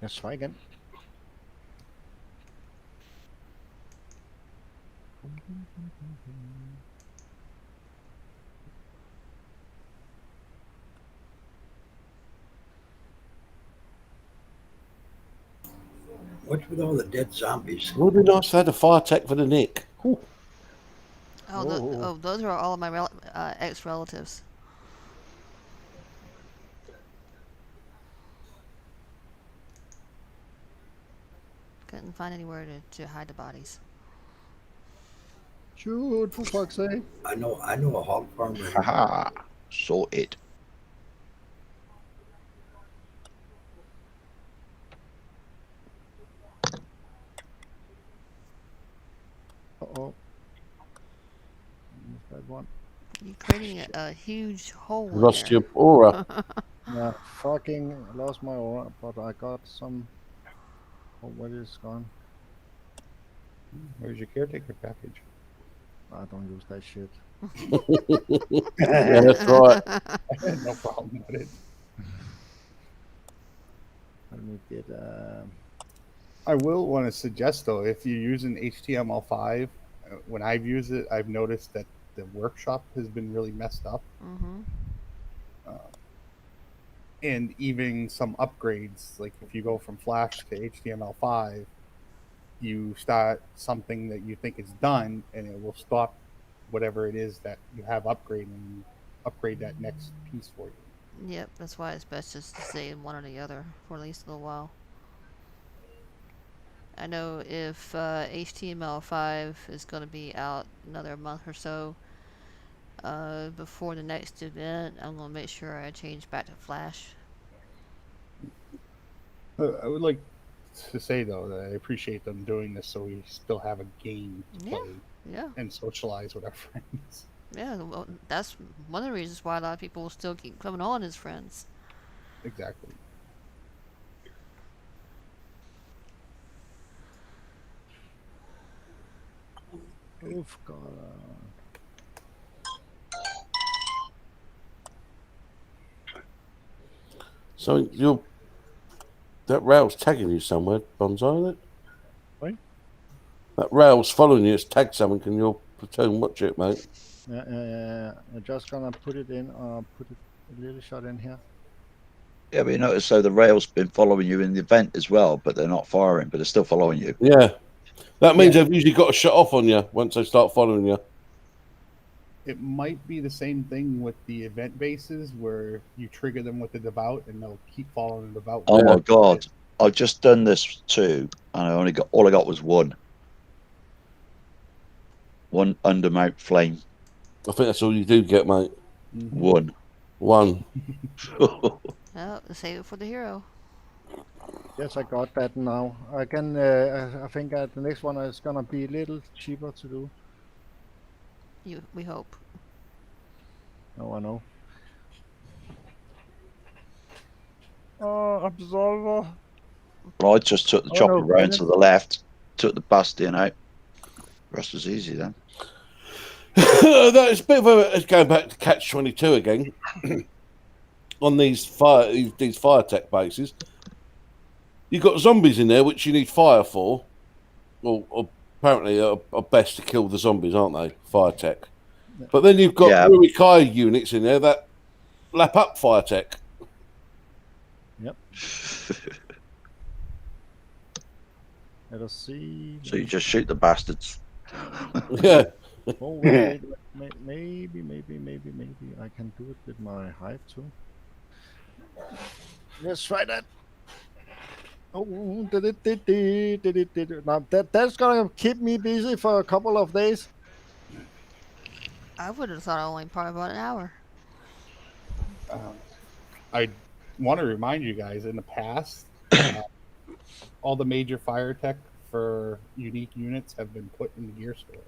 B: Let's try again.
H: What's with all the dead zombies?
I: It would be nice to have a fire tech for the Nick. Ooh.
A: Those are all of my ex-relatives. Couldn't find anywhere to hide the bodies.
B: Shoot, for fuck's sake.
H: I know a hog farmer.
C: Haha. Sorted.
B: Uh-oh. Missed that one.
A: You're creating a huge hole in
I: Lost
A: there.
I: your aura.
B: Yeah, fucking lost my aura, but I got some. Oh, what is gone?
G: Where's your caretaker package?
B: I don't use that shit.
I: Yeah, that's right.
G: No problem with it.
B: Let me get.
G: I will want to suggest though, if you're using HTML5, when I've used it, I've noticed that the workshop has been really messed up.
A: Mm-hmm.
G: And even some upgrades, like if you go from Flash to HTML5, you start something that you think is done, and it will stop whatever it is that you have upgraded and upgrade that next piece for you.
A: Yep, that's why it's best just to stay in one or the other for at least a little while. I know if HTML5 is going to be out another month or so before the next event, I'm going to make sure I change back to Flash.
G: I would like to say though that I appreciate them doing this so we still have a game to play
A: Yeah.
G: and socialize with our friends.
A: Yeah, well, that's one of the reasons why a lot of people still keep coming on as friends.
G: Exactly.
B: Oof, God.
I: So that rail's tagging you somewhere, Bonsai, isn't it?
B: What?
I: That rail's following you. It's tagged something. Can your platoon watch it, mate?
B: Yeah. I'm just gonna put it in. Put it a little shot in here.
C: Yeah, but you notice so the rail's been following you in the event as well, but they're not firing, but they're still following you.
I: Yeah. That means they've usually got a shut off on you once they start following you.
G: It might be the same thing with the event bases where you trigger them with the devout and they'll keep following the devout.
C: Oh my God. I've just done this too, and all I got was one undermount flame.
I: I think that's all you do get, mate.
C: One.
A: Oh, save it for the hero.
B: Yes, I got that now. I can. I think the next one is gonna be a little cheaper to do.
A: We hope.
B: Oh, I know. Absolver.
C: Well, I just took the chopper
B: no,
C: round to the left, took the bastion out. The rest was easy then.
I: That is a bit of a going back to Catch-22 again. On these fire tech bases, you've got zombies in there which you need fire for. Well, apparently are best to kill the zombies, aren't they? Fire tech. But then you've got Ruikai units in there that lap up fire tech.
B: Yep. Let us see.
C: So you just shoot the bastards.
I: Yeah.
B: Oh wait, maybe I can do it with my hive too. Let's try that. Oh, did it. Now that's gonna keep me busy for a couple of days.
A: I would have thought only probably about an hour.
G: I want to remind you guys in the past, all the major fire tech for unique units have been put in the gear store.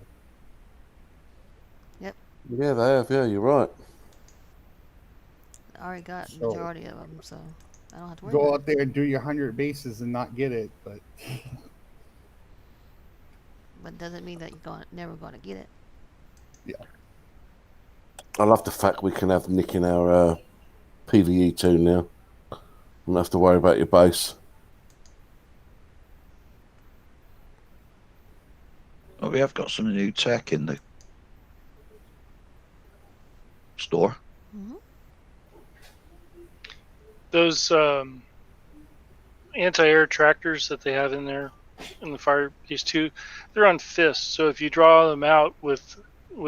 I: Yeah, they have. Yeah, you're right.
A: I already got
G: So-
A: majority of them, so I don't have to worry
G: Go
A: about
G: out there and do your 100 bases and not get it, but
A: it. But it doesn't mean that you're never gonna get it.
I: I love the fact we can have Nick in our PVE too now. Don't have to worry about your base.
C: Oh, we have got some new tech in the store.
J: Those anti-air tractors that they have in there in the fire, these two, they're on fists. So if you draw them out with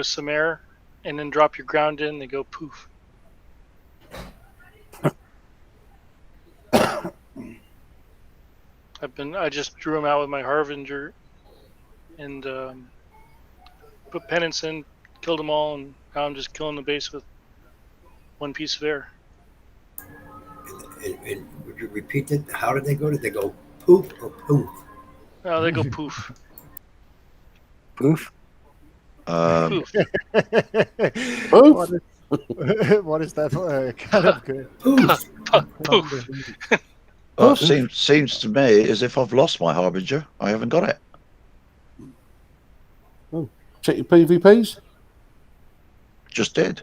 J: some air and then drop your ground in, they go poof. I just drew them out with my Harbinger and put penance in, killed them all, and now I'm just killing the base with one piece of air.
H: And would you repeat it? How did they go? Did they go poof or poof?
J: No, they go poof.
D: Poof.
J: Poof.
B: What is that for kind of good?
H: Poof.
J: Poof.
C: Well, it seems to me as if I've lost my Harbinger. I haven't got it.
I: Check your PvPs.
C: Just did.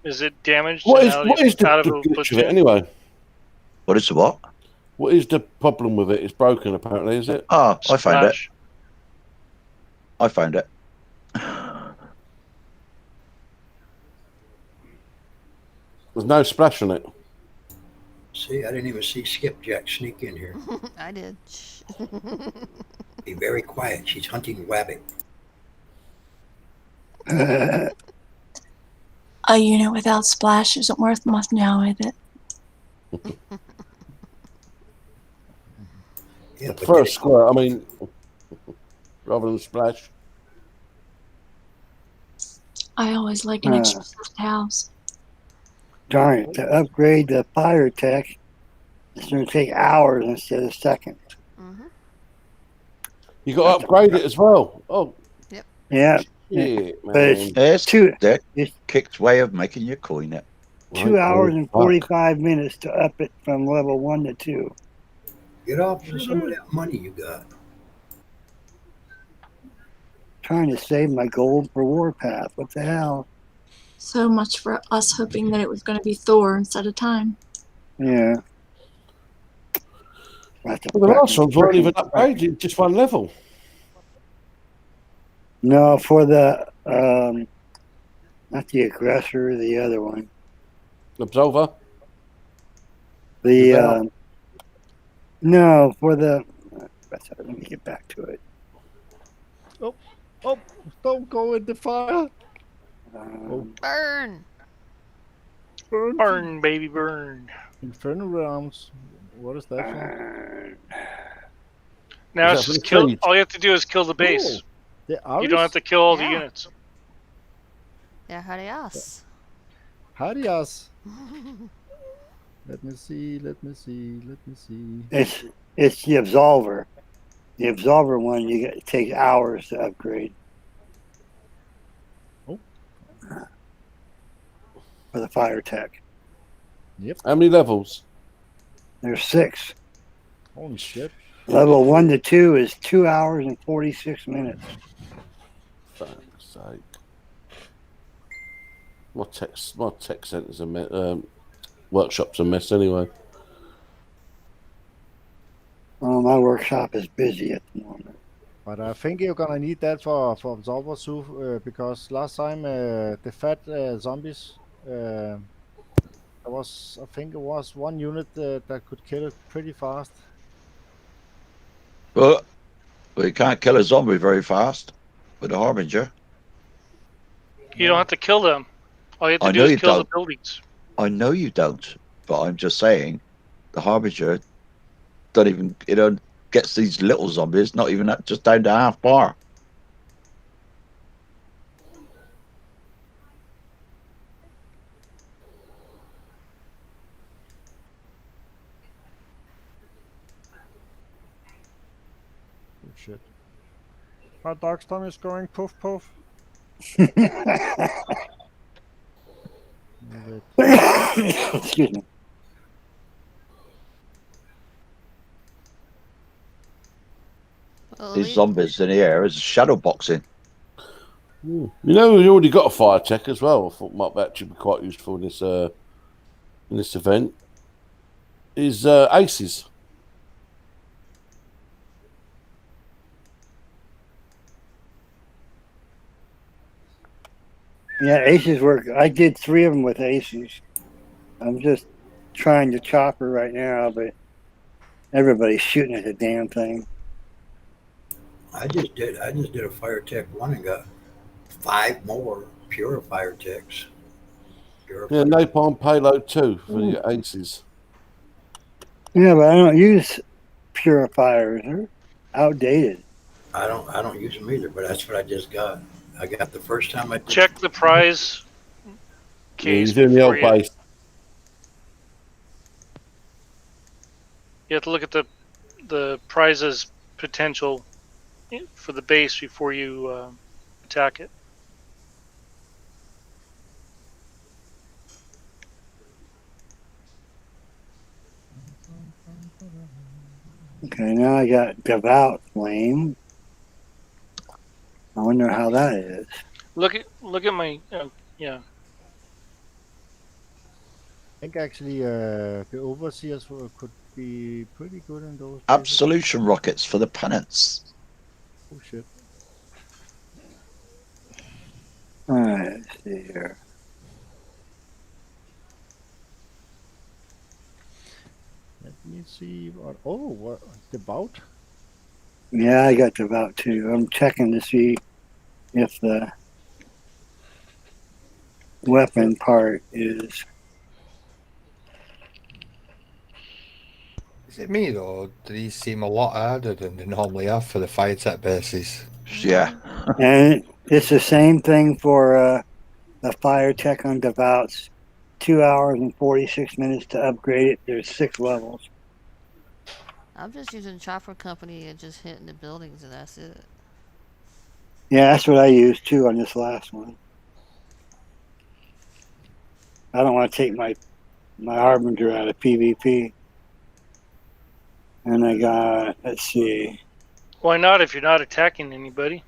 J: Is it damaged?
I: What
J: and
I: is
J: out
I: the
J: of a
I: glitch of it
J: platoon?
I: anyway?
C: What is the what?
I: What is the problem with it? It's broken apparently, is it?
C: Ah, I found it.
J: Splash.
C: I found it.
I: There's no splash on it.
H: See, I didn't even see Skipjack sneak in here.
A: I did.
H: Be very quiet. She's hunting rabbit.
K: A unit without splash isn't worth much now, is it?
H: Yeah, but
I: First square, I mean, rather than splash.
K: I always like an extra first house.
D: Darn it, to upgrade the fire tech, it's going to take hours instead of seconds.
I: You got to upgrade it as well. Oh,
D: Yeah,
I: shit,
D: but
I: man.
D: it's
C: There's
D: two
C: their kicked way of making you coin it.
D: 2 hours and
I: fuck.
D: 45 minutes to up it from level 1 to 2.
H: get off with some of that money you got.
D: Trying to save my gold for Warpath. What the hell?
K: So much for us hoping that it was going to be Thor instead of time.
D: Yeah.
I: Well, the last ones weren't even upgraded, just one level.
D: No, for the not the aggressor, the other one.
I: Absolver?
D: The no, for the let me get back to it.
B: Oh, don't go in the fire.
A: Burn!
J: Burn, baby, burn.
B: Infernal rounds. What is that for?
J: Now
I: Is
J: it's
I: that
J: just
I: for the
J: kill.
I: fleet?
J: All you have to do is kill the base.
B: The
J: You don't have to kill all the
A: Yeah.
J: units.
A: Yeah, adios.
B: Hadias. Let me see.
D: It's the Absolver. The Absolver one it takes hours to upgrade.
B: Oh.
D: For the fire tech.
B: Yep.
I: How many levels?
D: There's 6.
B: Holy shit.
D: Level 1 to 2 is 2 hours and 46 minutes.
I: Fuck's sake. My tech centre's a mess. Workshop's a mess anyway.
D: Well, my workshop is busy at the moment.
B: But I think you're gonna need that for Absolver too, because last time the fat zombies, there was, I think it was one unit that could kill it pretty fast.
C: But But you can't kill a zombie very fast with a harbinger.
J: You don't have to kill them. All you have to
C: I
J: do
C: know
J: is
C: you
J: kill the
C: don't.
J: buildings.
C: I know you don't, but I'm just saying the harbinger don't even gets these little zombies not even just down to half bar.
B: Oh shit. Our dog stomach is going poof poof. Move it.
D: Excuse me.
A: Well,
C: These zombies in the air is shadow boxing.
I: You know, we already got a fire tech as well. I thought might actually be quite useful in this event. Is aces.
D: Yeah, aces work. I did 3 of them with aces. I'm just trying to chopper right now, but everybody's shooting at the damn thing.
H: I just did a fire tech one and got 5 more pure fire techs.
I: Yeah, napalm payload 2 for your aces.
D: Yeah, but I don't use purifiers. They're outdated.
H: I don't use them either, but that's what I just got. I got the first time I did.
J: Check the prize
I: Yeah,
J: case
I: you're doing the
J: before
I: old
J: you.
I: base.
J: You have to look at the prizes potential for the base before you attack it.
D: Okay, now I got devout flame. I wonder how that is.
J: Look at my yeah.
B: I think actually the overseers could be pretty good in those.
C: Absolution rockets for the penance.
B: Oh shit.
D: Alright, let's see here.
B: Let me see what. Oh, what devout?
D: Yeah, I got devout too. I'm checking to see if the weapon part is.
E: Is it me though? Do these seem a lot harder than they normally are for the fire tech bases?
C: Yeah.
D: And it's the same thing for the fire tech on devouts. 2 hours and 46 minutes to upgrade it. There's 6 levels.
A: I'm just using chopper company and just hitting the buildings and that's it.
D: Yeah, that's what I used too on this last one. I don't want to take my harbinger out of PvP. And I got, let's see.
J: Why not if you're not attacking anybody?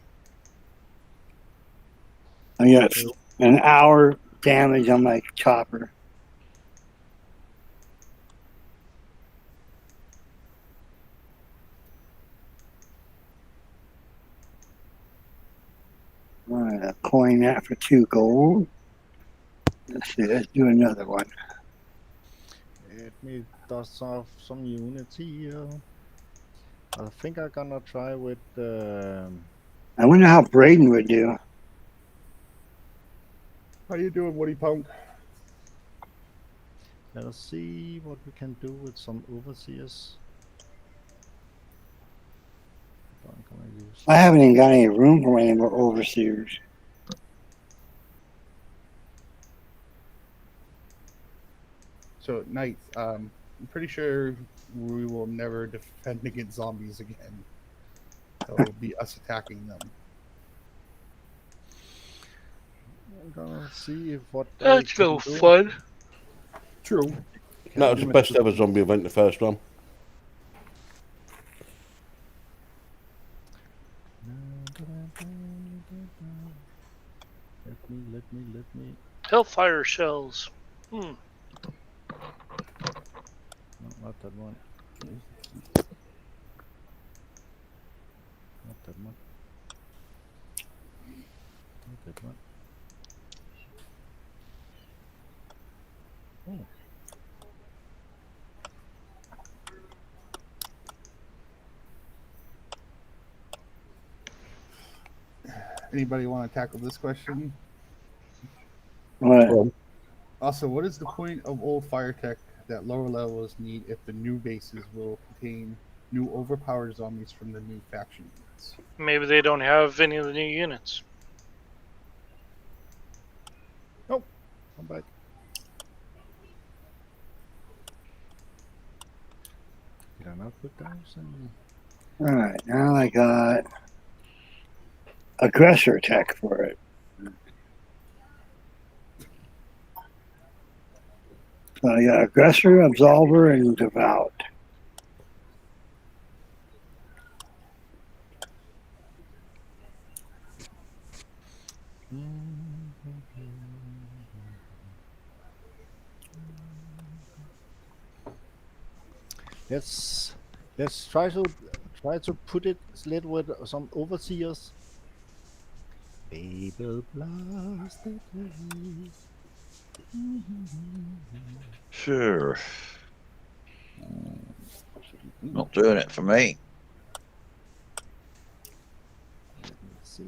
D: I got an hour damage on my chopper. All right, I'll coin that for 2 gold. Let's see, let's do another one.
B: Let me dust off some units here. I think I'm gonna try with.
D: I wonder how Braden would do.
G: How you doing, Woody Punk?
B: Let us see what we can do with some overseers. I'm gonna use.
D: I haven't even got any room for any more overseers.
G: So, Knights, I'm pretty sure we will never defend against zombies again. So it'll be us attacking them.
B: I'm gonna see if what.
J: That's no fun.
G: True.
I: No, it's the best ever zombie event, the first one.
B: Let me.
J: Hellfire shells. Hmm.
B: No, not that one. Not that one. Not that one. Oh.
G: Anybody want to tackle this question?
D: What?
G: Also, what is the point of old fire tech that lower levels need if the new bases will contain new overpowered zombies from the new faction units?
J: Maybe they don't have any of the new units.
B: Oh, I'm back. Did I not put those in?
D: All right, now I got aggressor tech for it. So I got aggressor, absolver, and devout.
B: Let's try to put it lit with some overseers. Babel blasted.
C: Sure. Not doing it for me.
B: Let me see.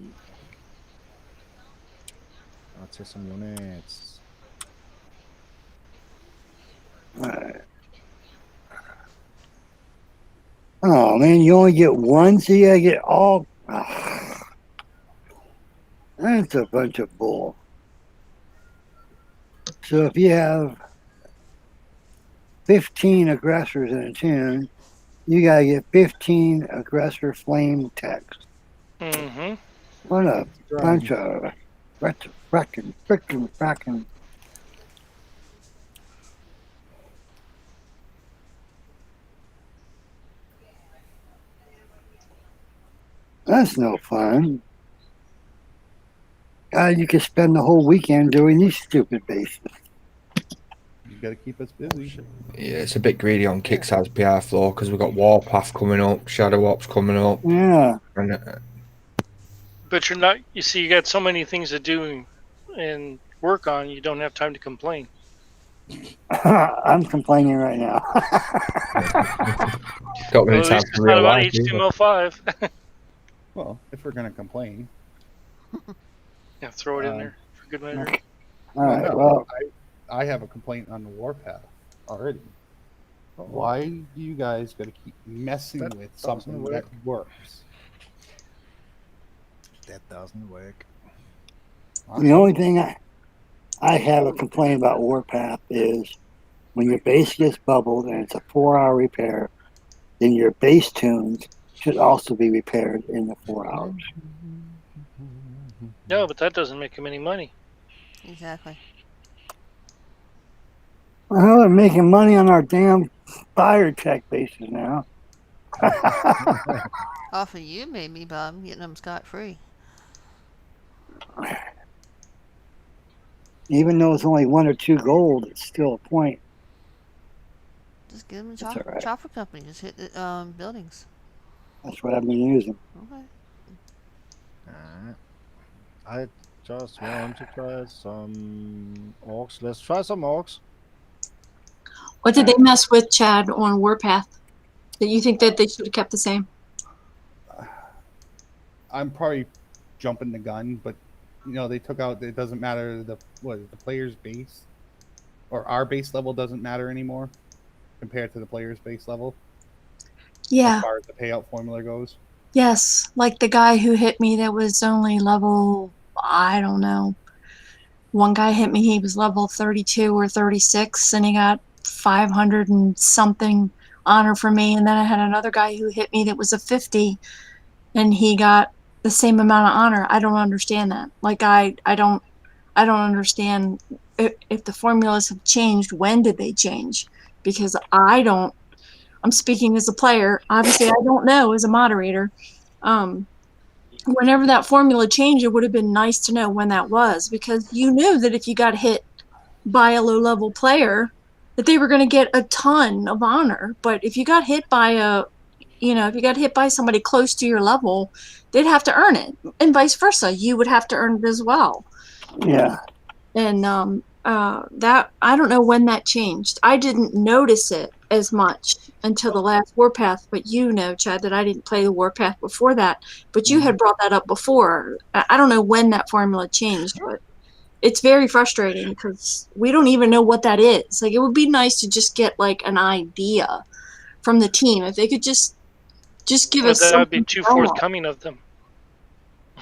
B: I'll test some units.
D: All right. Oh man, you only get one, so you gotta get all. That's a bunch of bull. So if you have 15 aggressors in a tune, you gotta get 15 aggressor flame techs.
J: Mm-hmm.
D: What a bunch of fracking. That's no fun. God, you could spend the whole weekend doing these stupid bases.
G: You got to keep us busy.
E: Yeah, it's a bit greedy on Kickstarter's behalf though, because we've got Warpath coming up, Shadow Ops coming up.
D: Yeah.
E: And
J: But you're not. You see, you got so many things to do and work on. You don't have time to complain.
D: I'm complaining right now.
E: got
J: Well,
E: really
J: at
E: time
J: least
E: for
J: it's not
E: real
J: about
E: life. either.
J: HTML5.
G: Well, if we're gonna complain,
J: Yeah, throw it in there for good measure.
D: All right. Well,
G: I have a complaint on the Warpath already. Why do you guys got to keep messing
B: That
G: with
B: doesn't
G: something
B: work.
G: that works?
B: That doesn't work.
D: the only thing I have a complaint about Warpath is when your base gets bubbled and it's a 4-hour repair, then your base tunes should also be repaired in the 4 hours.
J: No, but that doesn't make him any money.
A: Exactly.
D: Well, they're making money on our damn fire tech bases now.
A: Off of you, maybe, but I'm getting them scot-free.
D: Even though it's only 1 or 2 gold, it's still a point.
A: Just give them a
D: That's all right.
A: chopper company. Just hit the buildings.
D: That's what I've been using.
A: Okay.
B: I just want to try some orcs. Let's try some orcs.
K: What did they mess with, Chad, on Warpath? That you think that they should have kept the same?
G: I'm probably jumping the gun, but they took out. It doesn't matter the player's base or our base level doesn't matter anymore compared to the player's base level.
K: Yeah.
G: As far as the payout formula goes.
K: Yes. Like the guy who hit me that was only level, I don't know. One guy hit me, he was level 32 or 36, and he got 500 and something honor from me. And then I had another guy who hit me that was a 50, and he got the same amount of honor. I don't understand that. Like I don't understand if the formulas have changed. When did they change? Because I'm speaking as a player. Obviously, I don't know as a moderator. Whenever that formula changed, it would have been nice to know when that was, because you knew that if you got hit by a low-level player, that they were going to get a ton of honor. But if you got hit by somebody close to your level, they'd have to earn it, and vice versa. You would have to earn it as well.
D: Yeah.
K: And that I don't know when that changed. I didn't notice it as much until the last Warpath, but you know, Chad, that I didn't play the Warpath before that. But you had brought that up before. I don't know when that formula changed, but it's very frustrating because we don't even know what that is. Like, it would be nice to just get like an idea from the team if they could just give us
J: that would be
K: something
J: too
K: to go on.
J: forthcoming of them.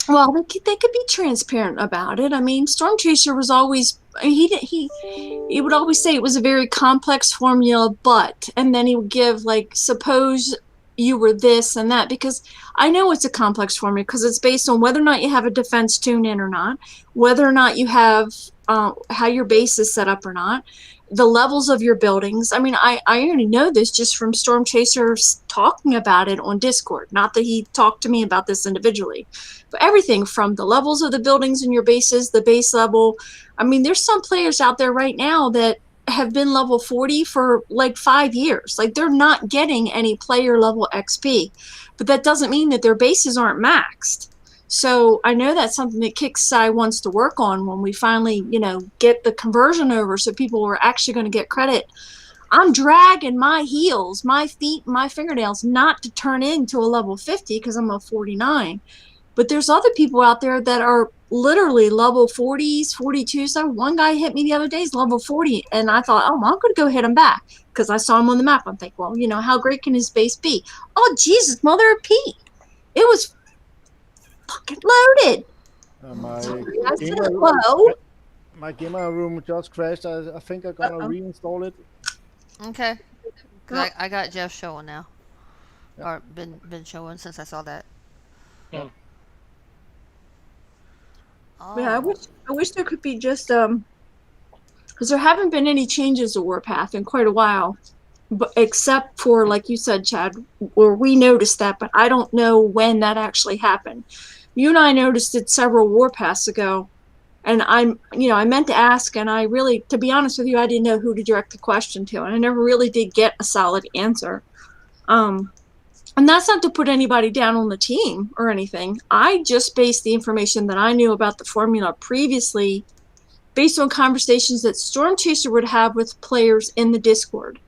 K: Well, they could be transparent about it. I mean, Storm Chaser was always he would always say it was a very complex formula, but, and then he would give like, suppose you were this and that, because I know it's a complex formula because it's based on whether or not you have a defense tune in or not, whether or not you have how your base is set up or not, the levels of your buildings. I mean, I already know this just from Storm Chasers talking about it on Discord. Not that he talked to me about this individually, but everything from the levels of the buildings in your bases, the base level. I mean, there's some players out there right now that have been level 40 for like 5 years. Like, they're not getting any player level XP, but that doesn't mean that their bases aren't maxed. So I know that's something that Kicksai wants to work on when we finally, get the conversion over so people are actually going to get credit. I'm dragging my heels, my feet, my fingernails not to turn into a level 50 because I'm a 49. But there's other people out there that are literally level 40s, 42s. So one guy hit me the other day, he's level 40. And I thought, oh, I'm going to go hit him back because I saw him on the map. I'm thinking, well, how great can his base be? Oh, Jesus, mother of Pete. It was fucking loaded. I said hello.
B: My gamer room just crashed. I think I'm gonna reinstall it.
A: Okay. 'Cause I got Jeff showing now.
B: Yeah.
A: Or been showing since I saw that.
J: Yeah.
A: Oh.
K: Yeah, I wish there could be just because there haven't been any changes to Warpath in quite a while, but except for, like you said, Chad, where we noticed that, but I don't know when that actually happened. You and I noticed it several Warpaths ago, and I meant to ask, and I really, to be honest with you, I didn't know who to direct the question to, and I never really did get a solid answer. And that's not to put anybody down on the team or anything. I just based the information that I knew about the formula previously based on conversations that Storm Chaser would have with players in the Discord.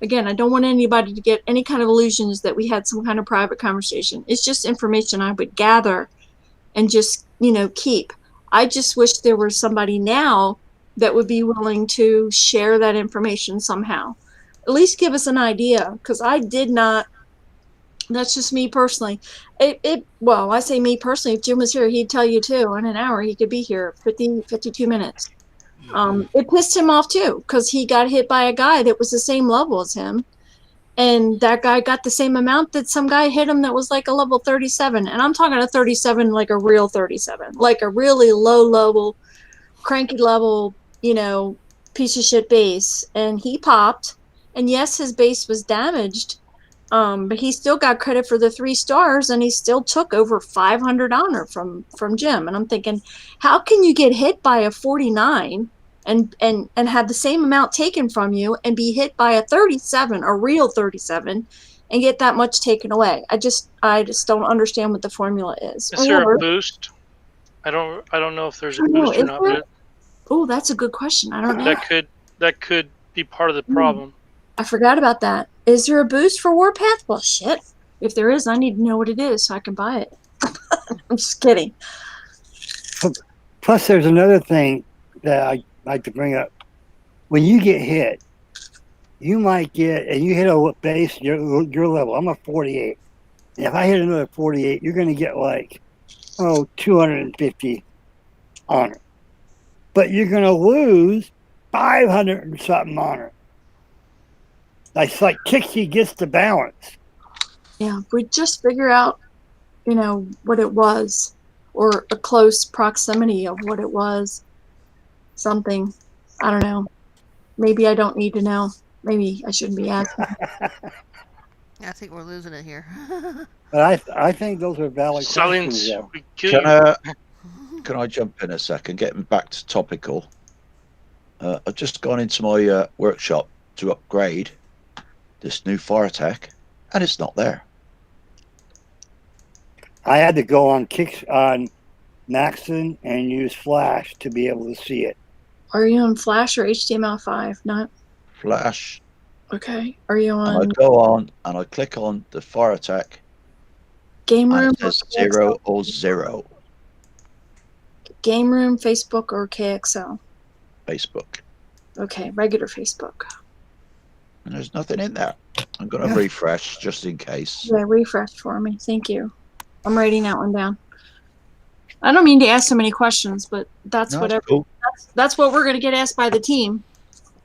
K: Again, I don't want anybody to get any kind of illusions that we had some kind of private conversation. It's just information I would gather and just, keep. I just wish there was somebody now that would be willing to share that information somehow. At least give us an idea, because I did not. That's just me personally. Well, I say me personally. If Jim was here, he'd tell you too. In an hour, he could be here, 52 minutes. It pissed him off too, because he got hit by a guy that was the same level as him. And that guy got the same amount that some guy hit him that was like a level 37. And I'm talking a 37, like a real 37, like a really low level, cranky level, piece of shit base. And he popped. And yes, his base was damaged. But he still got credit for the 3 stars, and he still took over 500 honor from Jim. And I'm thinking, how can you get hit by a 49 and have the same amount taken from you and be hit by a 37, a real 37, and get that much taken away? I just don't understand what the formula is.
J: Is there a boost? I don't know if there's a boost or not. But
K: oh, that's a good question. I don't know.
J: That could be part of the problem.
K: I forgot about that. Is there a boost for Warpath? Well, shit. If there is, I need to know what it is so I can buy it. I'm just kidding.
D: Plus, there's another thing that I like to bring up. When you get hit, you might get, and you hit a base, your level. I'm a 48. And if I hit another 48, you're going to get 250 honor. But you're going to lose 500 and something honor. It's like Kixie gets the balance.
K: Yeah, if we just figure out, what it was, or a close proximity of what it was, something. I don't know. Maybe I don't need to know. Maybe I shouldn't be asking.
A: I think we're losing it here.
D: But I think those are valid questions.
C: Can I jump in a second? Getting back to topical. I've just gone into my workshop to upgrade this new fire tech, and it's not there.
D: I had to go on Maxon and use Flash to be able to see it.
K: Are you on Flash or HTML5? Not
C: Flash.
K: Okay. Are you
C: And I
K: on
C: go on and I click on the fire attack,
K: Game
C: and
K: Room?
C: it says 0 or 0.
K: Game Room, Facebook, or KXL?
C: Facebook.
K: Okay, regular Facebook.
C: And there's nothing in there. I'm going to refresh just in case.
K: Yeah, refresh for me. Thank you. I'm writing that one down. I don't mean to ask so many questions, but that's
C: No,
K: what
C: that's cool.
K: that's what we're going to get asked by the team.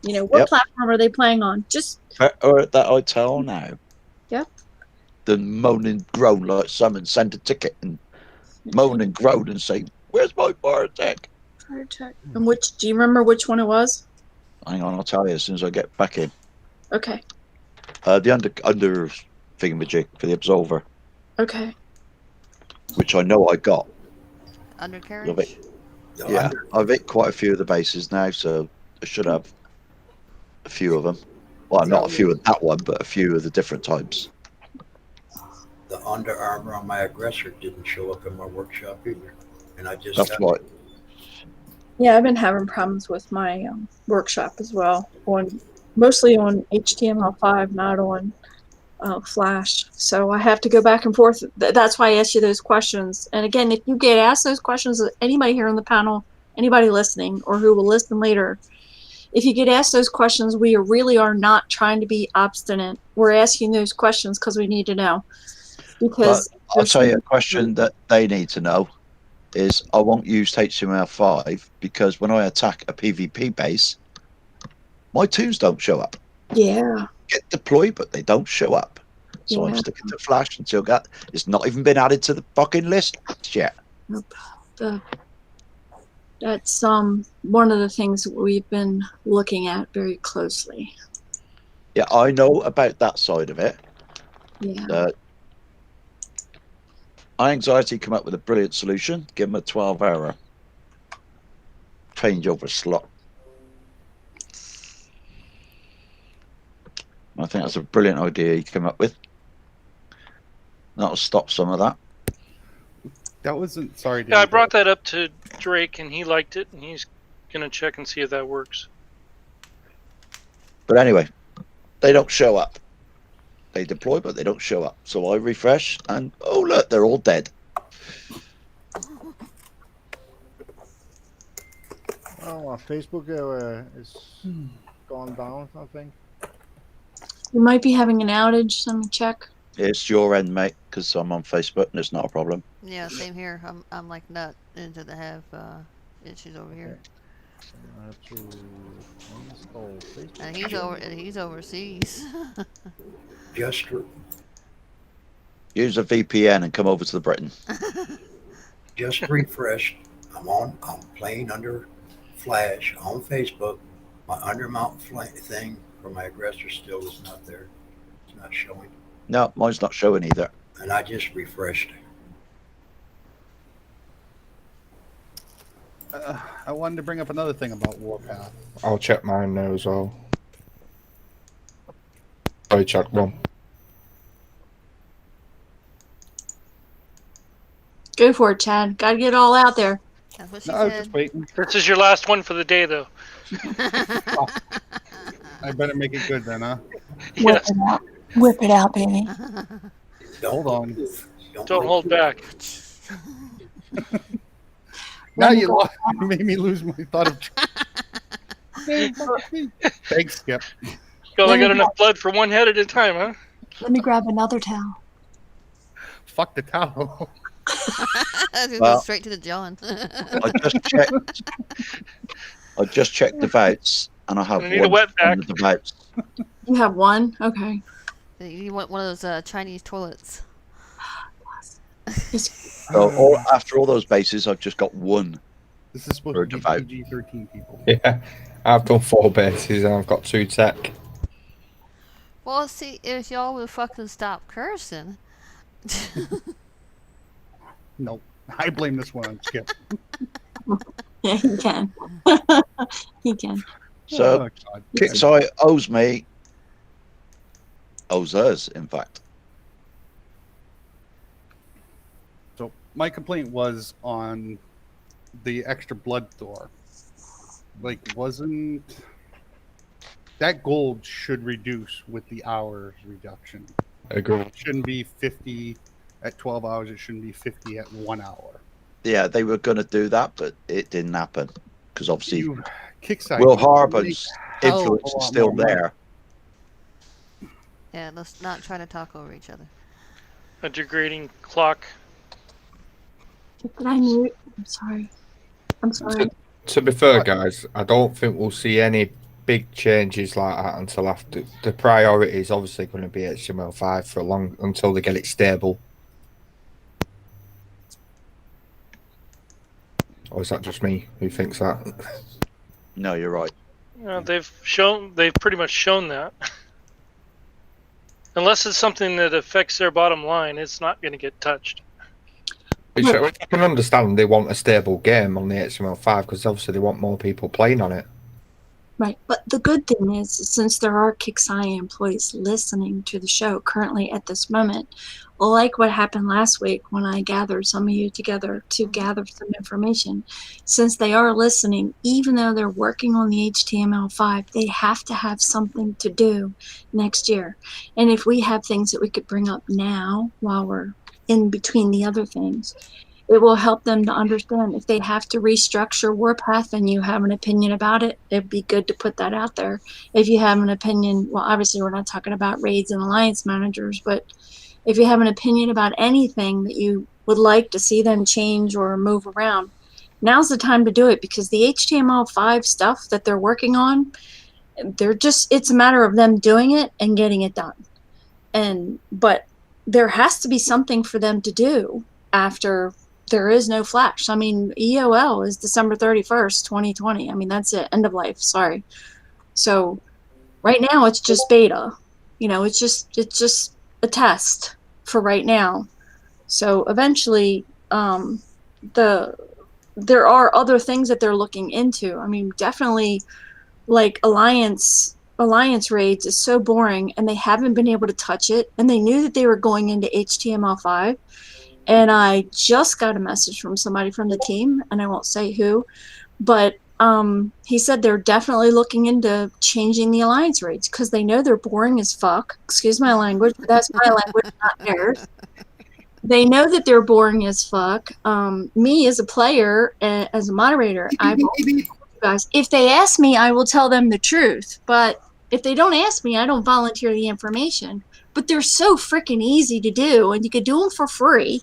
K: You know, what
C: Yep.
K: platform are they playing on? Just
C: Better that I tell now
K: yep.
C: than moan and groan like someone send a ticket and moan and groan and say, "Where's my fire attack?"
K: Fire check. And which do you remember which one it was?
C: Hang on, I'll tell you as soon as I get back in.
K: Okay.
C: The under thingamajig for the absolver,
K: Okay.
C: which I know I got.
A: Undercarriage?
C: Yeah, I've hit quite a few of the bases now, so I should have a few of them. Well, not a few of that one, but a few of the different types.
H: The Under Armour on my aggressor didn't show up in my workshop either, and I just
C: That's right.
K: Yeah, I've been having problems with my workshop as well. Mostly on HTML5, not on Flash. So I have to go back and forth. That's why I asked you those questions. And again, if you get asked those questions, anybody here on the panel, anybody listening, or who will listen later, if you get asked those questions, we really are not trying to be obstinate. We're asking those questions because we need to know. Because
C: I'll tell you a question that they need to know is I won't use HTML5 because when I attack a PvP base, my toons don't show up.
K: Yeah.
C: Get deployed, but they don't show up. So I'm sticking to Flash until it's not even been added to the fucking list yet.
K: Nope. That's one of the things we've been looking at very closely.
C: Yeah, I know about that side of it.
K: Yeah.
C: iAnxiety come up with a brilliant solution. Give them a 12-hour changeover slot. I think that's a brilliant idea he came up with. That'll stop some of that.
G: That wasn't sorry.
J: Yeah, I brought that up to Drake and he liked it, and he's gonna check and see if that works.
C: But anyway, they don't show up. They deploy, but they don't show up. So I refresh, and oh look, they're all dead.
B: Oh, Facebook is gone down, I think.
K: You might be having an outage. Let me check.
C: It's your end, mate, because I'm on Facebook and it's not a problem.
A: Yeah, same here. I'm like nut into the have issues over here.
B: I have to install Facebook.
A: And he's overseas.
H: Just
C: Use a VPN and come over to the Britain.
H: just refreshed. I'm playing under Flash on Facebook. My undermount thing for my aggressor still is not there. It's not showing.
C: No, mine's not showing either.
H: And I just refreshed.
G: I wanted to bring up another thing about Warpath.
E: I'll check mine now as well. Sorry, Chuck, one.
K: Go for it, Chad. Gotta get it all out there.
A: That's what she
G: No, I was
A: said.
G: just waiting.
J: This is your last one for the day, though.
G: I better make it good then, huh?
K: Whip it out. Whip it out, baby.
G: Hold on.
J: Don't hold back.
G: Now you made me lose my thought of. Thanks, Skip.
J: You only got enough blood for one head at a time, huh?
K: Let me grab another towel.
G: Fuck the towel.
A: Go straight to the John.
C: I just checked the votes, and I have
J: I need a wet vac.
C: The votes.
K: You have one? Okay.
A: You want one of those Chinese toilets.
C: So after all those bases, I've just got one.
G: This is supposed to be PG-13 people.
E: Yeah, I've done 4 bases and I've got 2 tech.
A: Well, see, if y'all would fucking stop cursing.
G: Nope. I blame this one on Skip.
K: Yeah, he can. He can.
C: So, Kixeye owes us, in fact.
G: So my complaint was on the extra blood door. Like, wasn't that gold should reduce with the hours reduction.
E: Agree.
G: It shouldn't be 50 at 12 hours. It shouldn't be 50 at 1 hour.
C: Yeah, they were going to do that, but it didn't happen because obviously
G: Kickside,
C: Will
G: you can
C: Harbor's
G: make hell of a
C: influence is
G: lot
C: still
G: more money.
C: there.
A: Yeah, let's not try to talk over each other.
J: A degrading clock.
K: Did I mute? I'm sorry. I'm sorry.
E: To be fair, guys, I don't think we'll see any big changes like that until after. The priority is obviously going to be HTML5 for until they get it stable. Or is that just me who thinks that?
C: No, you're right.
J: They've pretty much shown that. Unless it's something that affects their bottom line, it's not going to get touched.
E: Which I can understand they want a stable game on the HTML5 because obviously they want more people playing on it.
K: Right. But the good thing is, since there are Kixeye employees listening to the show currently at this moment, like what happened last week when I gathered some of you together to gather some information, since they are listening, even though they're working on the HTML5, they have to have something to do next year. And if we have things that we could bring up now while we're in between the other things, it will help them to understand if they have to restructure Warpath and you have an opinion about it, it'd be good to put that out there. If you have an opinion, well, obviously we're not talking about raids and alliance managers, but if you have an opinion about anything that you would like to see them change or move around, now's the time to do it because the HTML5 stuff that they're working on, it's a matter of them doing it and getting it done. But there has to be something for them to do after there is no Flash. I mean, EOL is December 31st, 2020. I mean, that's it. End of life. Sorry. So right now it's just beta. It's just a test for right now. So eventually, there are other things that they're looking into. I mean, definitely like Alliance raids is so boring and they haven't been able to touch it. And they knew that they were going into HTML5. And I just got a message from somebody from the team, and I won't say who, but he said they're definitely looking into changing the alliance raids because they know they're boring as fuck. Excuse my language, but that's my language, not theirs. They know that they're boring as fuck. Me as a player, as a moderator, guys, if they ask me, I will tell them the truth. But if they don't ask me, I don't volunteer the information. But they're so freaking easy to do, and you could do them for free.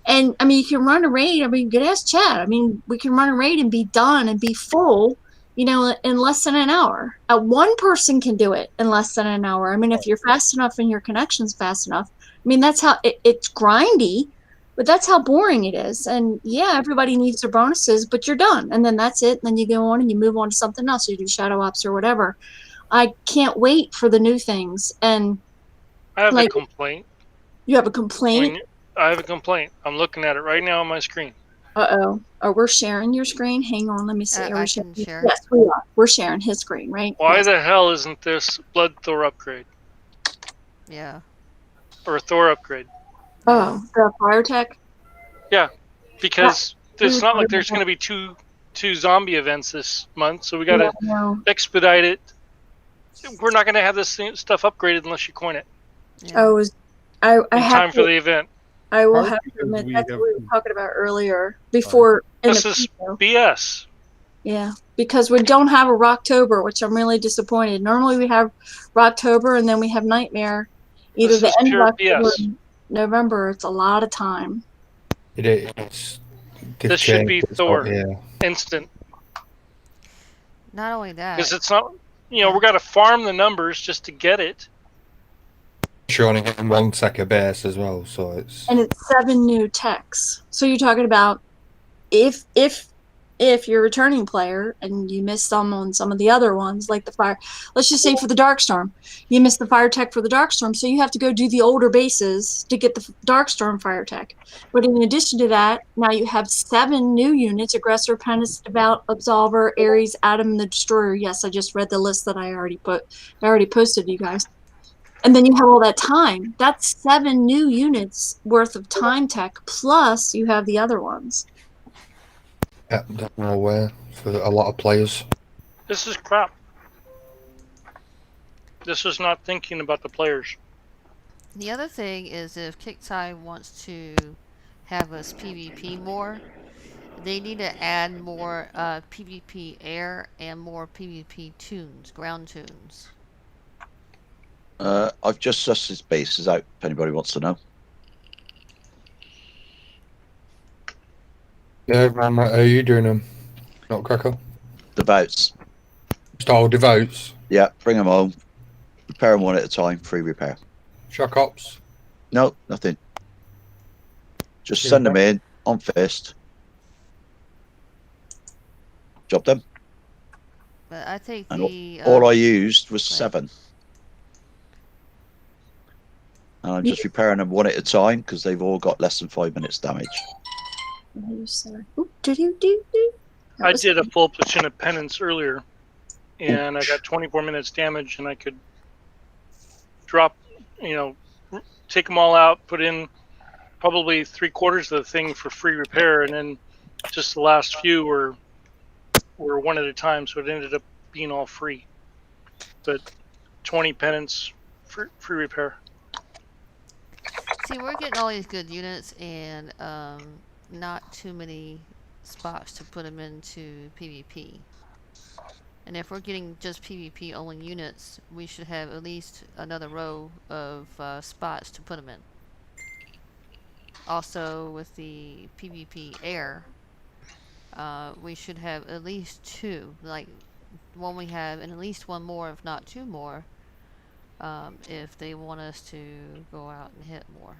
K: And I mean, you can run a raid. I mean, you could ask Chad. I mean, we can run a raid and be done and be full, in less than an hour. One person can do it in less than an hour. I mean, if you're fast enough and your connection's fast enough. I mean, that's how it's grindy, but that's how boring it is. And yeah, everybody needs their bonuses, but you're done. And then that's it. And then you go on and you move on to something else. You do shadow ops or whatever. I can't wait for the new things. And
J: I have a complaint.
K: You have a complaint?
J: I have a complaint. I'm looking at it right now on my screen.
K: Uh-oh. Oh, we're sharing your screen? Hang on, let me see.
A: I can share.
K: Yes, we are. We're sharing his screen, right?
J: Why
K: yes.
J: the hell isn't this Blood Thor upgrade?
A: Yeah.
J: Or Thor upgrade?
K: Oh, the fire tech?
J: Yeah, because it's not like there's going to be two zombie events this month, so we got to expedite it. We're not going to have this stuff upgraded unless you coin it.
K: Yeah. Oh, I have
J: time for the event.
K: I will have to admit that's what we were talking about earlier. Before
J: this is BS.
K: Yeah, because we don't have a Rocktober, which I'm really disappointed. Normally we have Rocktober and then we have Nightmare. Either the end of October or November. It's a lot of time.
E: It is.
J: This should be Thor instant.
A: Not only that,
J: because it's not. We got to farm the numbers just to get it.
E: You're only getting 1 tech a base as well, so it's.
K: And it's 7 new techs. So you're talking about if you're a returning player and you missed some on some of the other ones, like the fire. Let's just say for the Darkstorm, you missed the fire tech for the Darkstorm, so you have to go do the older bases to get the Darkstorm fire tech. But in addition to that, now you have 7 new units: Aggressor, Penance, Devout, Absolver, Ares, Adam, and the Destroyer. Yes, I just read the list that I already posted to you guys. And then you have all that time. That's 7 new units worth of time tech, plus you have the other ones.
E: Yeah, definitely aware for a lot of players.
J: This is crap. This is not thinking about the players.
A: The other thing is if Kixai wants to have us PvP more, they need to add more PvP air and more PvP tunes, ground tunes.
C: I've just sussed his bases out if anybody wants to know.
E: Yeah, man, how are you doing them? Not cracker.
C: Devotes.
E: Style devotes.
C: Yeah, bring them home. Repair them one at a time. Free repair.
E: Shock ops.
C: No, nothing. Just send them in on fist. Job done.
A: But I think
C: And all I used was 7. And I'm just repairing them one at a time because they've all got less than 5 minutes damage.
J: I did a full platoon of penance earlier, and I got 24 minutes damage, and I could drop, take them all out, put in probably 3/4 of the thing for free repair, and then just the last few were one at a time, so it ended up being all free. But 20 penance, free repair.
A: See, we're getting all these good units and not too many spots to put them into PvP. And if we're getting just PvP only units, we should have at least another row of spots to put them in. Also, with the PvP air, we should have at least 2. Like, one we have, and at least one more, if not 2 more, if they want us to go out and hit more.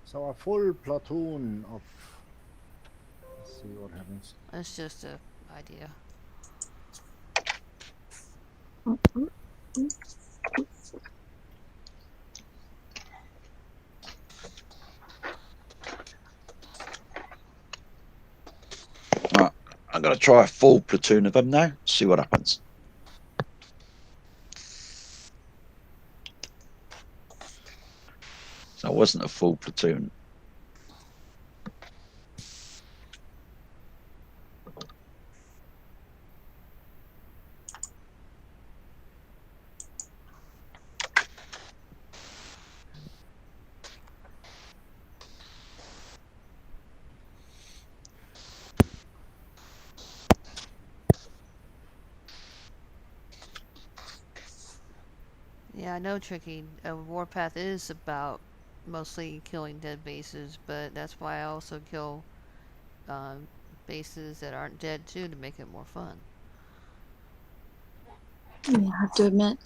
B: So a full platoon of... Let's see what happens.
A: That's just a idea.
C: Right, I'm going to try a full platoon of them now. See what happens. So it wasn't a full platoon.
A: Yeah, I know, Tricky. Warpath is about mostly killing dead bases, but that's why I also kill bases that aren't dead too, to make it more fun.
K: Yeah, I have to admit,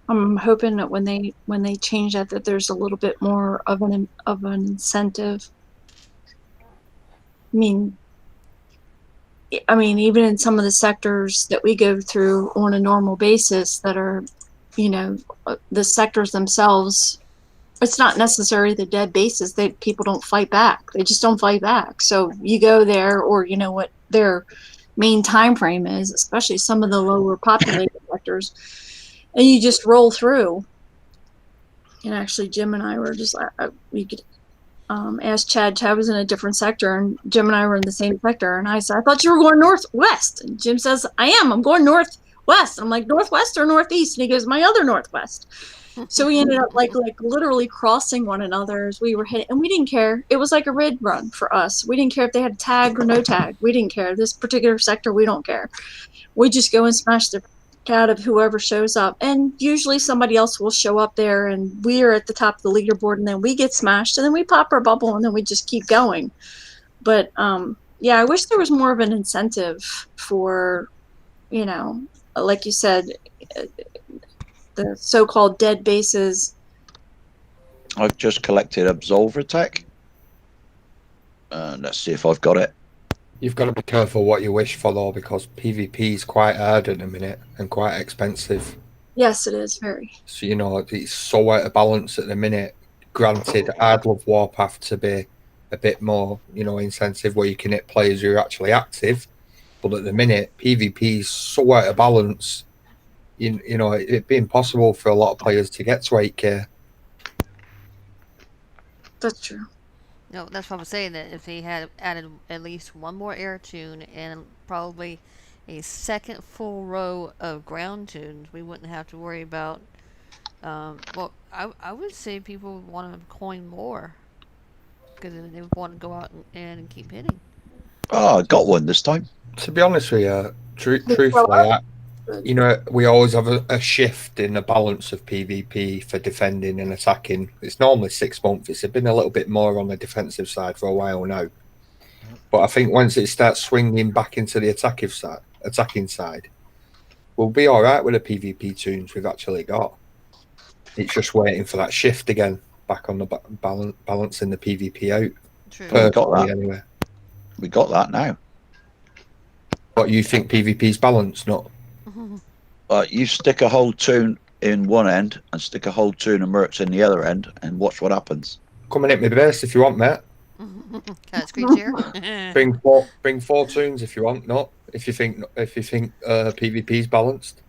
K: I'm hoping that when they change that there's a little bit more of an incentive. I mean, even in some of the sectors that we go through on a normal basis that are, the sectors themselves, it's not necessarily the dead bases that people don't fight back. They just don't fight back. So you go there, or what their main time frame is, especially some of the lower populated sectors, and you just roll through. And actually, Jim and I were just we could ask Chad. Chad was in a different sector, and Jim and I were in the same sector. And I said, "I thought you were going northwest." And Jim says, "I am. I'm going northwest." And I'm like, "Northwest or northeast?" And he goes, "My other northwest." So we ended up like literally crossing one another as we were hitting, and we didn't care. It was like a rid run for us. We didn't care if they had tag or no tag. We didn't care. This particular sector, we don't care. We just go and smash the out of whoever shows up, and usually somebody else will show up there, and we're at the top of the leaderboard, and then we get smashed, and then we pop our bubble, and then we just keep going. But yeah, I wish there was more of an incentive for, like you said, the so-called dead bases.
C: I've just collected Absolver Tech. Let's see if I've got it.
E: You've got to be careful what you wish for, though, because PvP is quite hard at the minute and quite expensive.
K: Yes, it is very.
E: So, it's so out of balance at the minute. Granted, I'd love Warpath to be a bit more, incentive where you can hit players who are actually active. But at the minute, PvP is so out of balance. It'd be impossible for a lot of players to get to 8k.
K: That's true.
A: No, that's what I'm saying, that if he had added at least one more air tune and probably a second full row of ground tunes, we wouldn't have to worry about. Well, I would say people would want to coin more because then they would want to go out and keep hitting.
C: Oh, I got one this time.
E: To be honest with you, truthfully, we always have a shift in the balance of PvP for defending and attacking. It's normally 6 months. It's been a little bit more on the defensive side for a while now. But I think once it starts swinging back into the attacking side, we'll be all right with the PvP tunes we've actually got. It's just waiting for that shift again, back on the balancing the PvP out.
A: True.
C: We got that.
E: Anyway.
C: We got that now.
E: What, you think PvP's balanced? Not.
C: You stick a whole tune in one end and stick a whole tune of mercs in the other end, and watch what happens.
E: Come and hit me base if you want, mate.
A: Can I screech here?
E: Bring four tunes if you want. Not if you think PvP's balanced.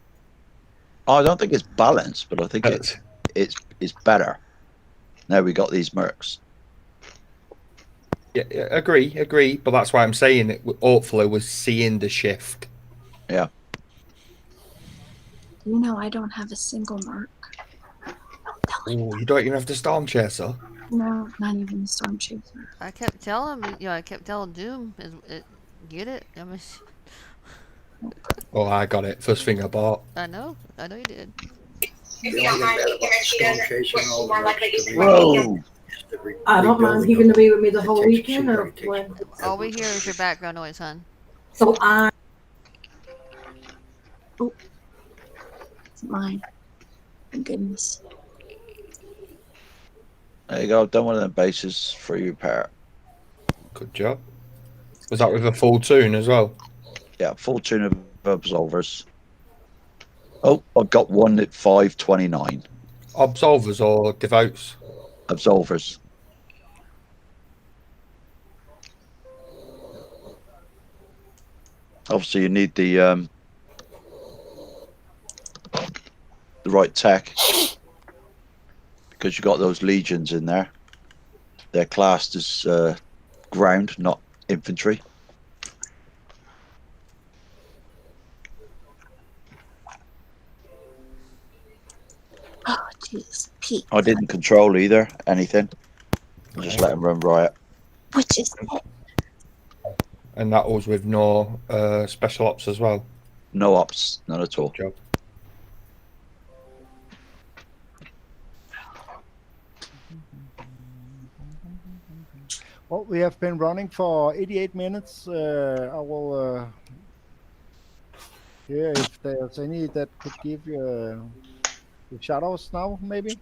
C: I don't think it's balanced, but I think it's better. Now we got these mercs.
E: Yeah, agree. But that's why I'm saying it. Hopefully, we're seeing the shift.
C: Yeah.
K: You know, I don't have a single mark.
E: Oh, you don't even have the Storm Chaser?
K: No, not even the Storm Chaser.
A: I kept telling Doom, get it. I mean,
E: Oh, I got it. First thing I bought.
A: I know you did.
H: The only thing bad about Storm Chaser and all the mercs to
C: Whoa!
L: I don't mind you to be with me the whole weekend or when.
A: All we hear is your background noise, hon.
L: So I.
K: Oh, it's mine. Thank goodness.
C: There you go. Done one of them bases. Free repair.
E: Good job. Was that with a full tune as well?
C: Yeah, full tune of absolvers. Oh, I've got one at 529.
E: Absolvers or devotes?
C: Absolvers. Obviously, you need the right tech because you got those legions in there. They're classed as ground, not infantry.
K: Oh, jeez, Pete.
C: I didn't control either anything. I just let them run riot.
K: Which is it?
E: And that was with no special ops as well?
C: No ops, none at all.
E: Good job.
B: Well, we have been running for 88 minutes. I will hear if there's any that could give you the shadows now, maybe.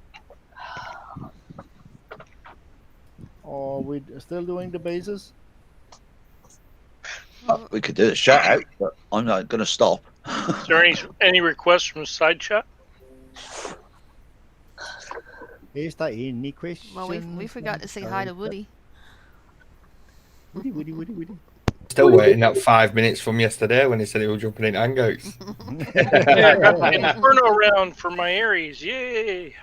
B: Or we still doing the bases?
C: We could do a shout out, but I'm not going to stop.
J: Is there any requests from side chat?
B: Is there any questions?
A: Well, we forgot to say hi to Woody.
B: Woody.
E: Still waiting that 5 minutes from yesterday when he said he was jumping in hangouts.
J: Yeah, I got the Inferno round for my Aries. Yay!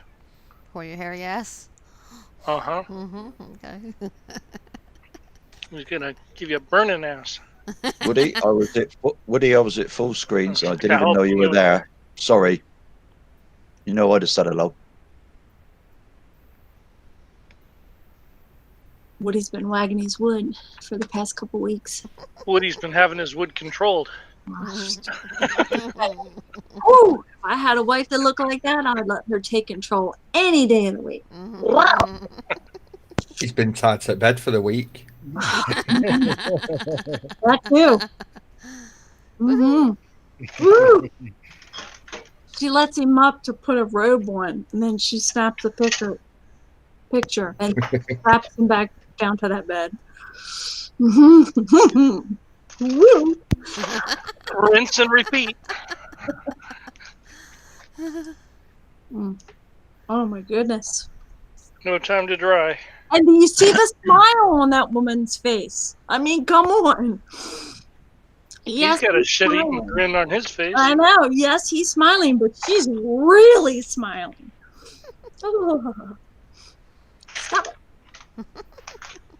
A: For your hairy ass?
J: Uh-huh.
A: Okay.
J: He's gonna give you a burning ass.
C: Woody, I was at full screen, so I didn't even know you were there. Sorry. You know, I just said hello.
K: Woody's been wagging his wood for the past couple weeks.
J: Woody's been having his wood controlled.
K: Ooh, if I had a wife that looked like that, I'd let her take control any day of the week. Wow.
E: He's been tied to bed for the week.
K: That too. Woo. She lets him up to put a robe on, and then she snaps a picture and straps him back down to that bed. Woo.
J: Rinse and repeat.
K: Oh my goodness.
J: No time to dry.
K: And do you see the smile on that woman's face? I mean, come on. Yes,
J: he's got a shit-eating grin on his face.
K: I know. Yes, he's smiling, but she's really smiling. Oh. Stop it.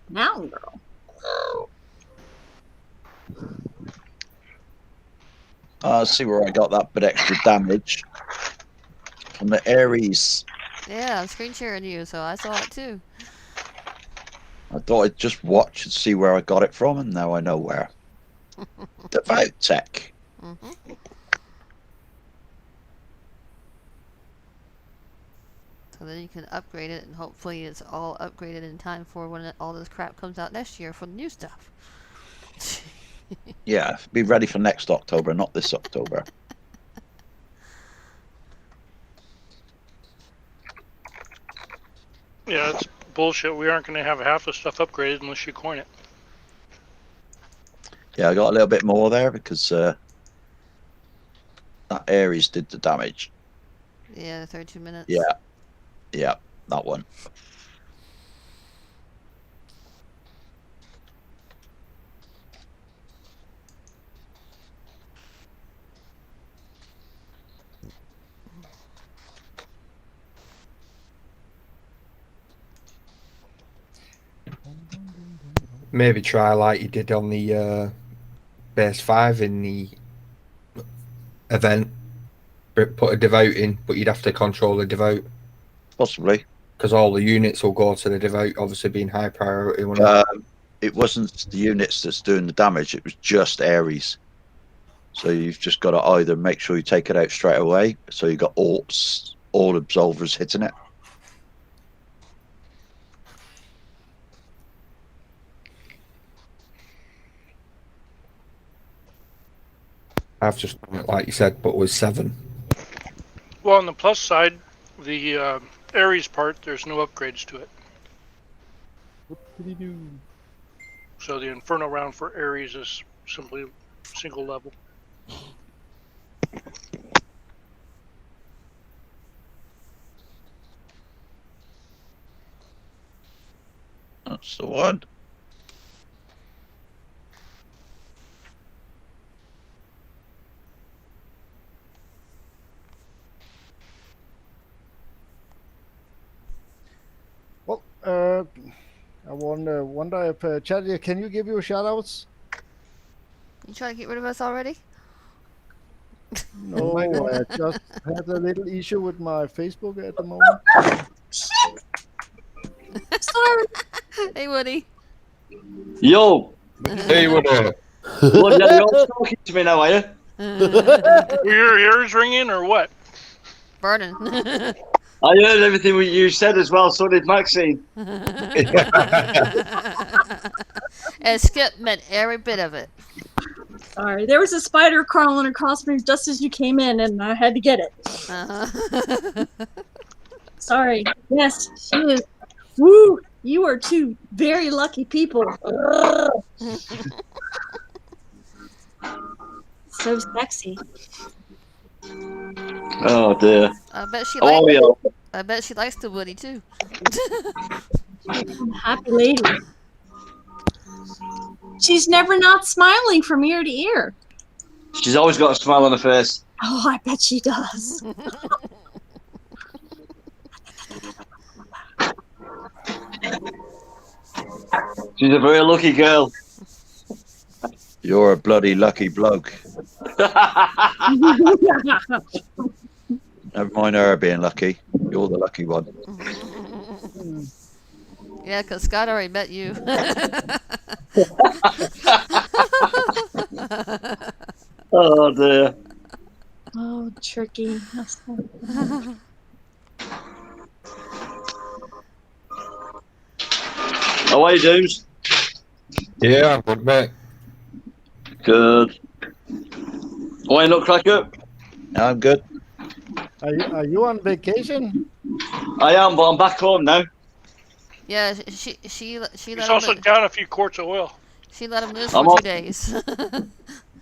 K: Now, girl.
C: See where I got that bit extra damage from the Ares.
A: Yeah, I'm screen sharing you, so I saw it too.
C: I thought I'd just watch and see where I got it from, and now I know where. Devout tech.
A: Mm-hmm. So then you can upgrade it, and hopefully it's all upgraded in time for when all this crap comes out next year for the new stuff.
C: Yeah, be ready for next October, not this October.
J: Yeah, it's bullshit. We aren't going to have half the stuff upgraded unless you coin it.
C: Yeah, I got a little bit more there because that Ares did the damage.
A: Yeah, the 32 minutes.
C: Yeah, that one.
E: Maybe try like you did on the base 5 in the event. Put a devout in, but you'd have to control the devout.
C: Possibly.
E: Because all the units will go to the devout, obviously being high priority.
C: It wasn't the units that's doing the damage, it was just Ares. So you've just got to either make sure you take it out straight away, so you got all absolvers hitting it.
E: I've just done it like you said, but with 7.
J: Well, on the plus side, the Ares part, there's no upgrades to it. So the Inferno round for Ares is simply single level.
C: That's the one.
B: Well, I wonder if Chad, can you give your shout-outs?
A: You trying to get rid of us already?
B: No, I just had a little issue with my Facebook at the moment.
K: Sorry.
A: Hey, Woody.
M: Yo!
E: Hey, what
M: Bloody hell, you're all talking to me now, are you?
J: Were your ears ringing or what?
A: Burning.
M: I heard everything you said as well, so did Maxine.
A: And Skip meant every bit of it.
N: Sorry, there was a spider crawling across me just as you came in, and I had to get it.
A: Uh-huh.
N: Sorry. Yes, she is. Woo! You are two very lucky people. So sexy.
M: Oh dear.
A: I bet she
M: Oh, yeah.
A: I bet she likes the Woody too.
N: Happy lady.
K: She's never not smiling from ear to ear.
M: She's always got a smile on her face.
N: Oh, I bet she does.
M: She's a very lucky girl.
C: You're a bloody lucky bloke. Never mind her being lucky. You're the lucky one.
A: Yeah, because Scott already met you.
M: Oh dear.
N: Oh, tricky.
M: How are you, Dooms?
E: Yeah, I'm good, mate.
M: Good. Why not, Cracker?
C: I'm good.
B: Are you on vacation?
M: I am, but I'm back home now.
A: Yeah, she
J: He's
A: let
J: also
A: him.
J: down a few quarts of oil.
A: She let him loose
M: I'm
A: for
M: off.
A: 2 days.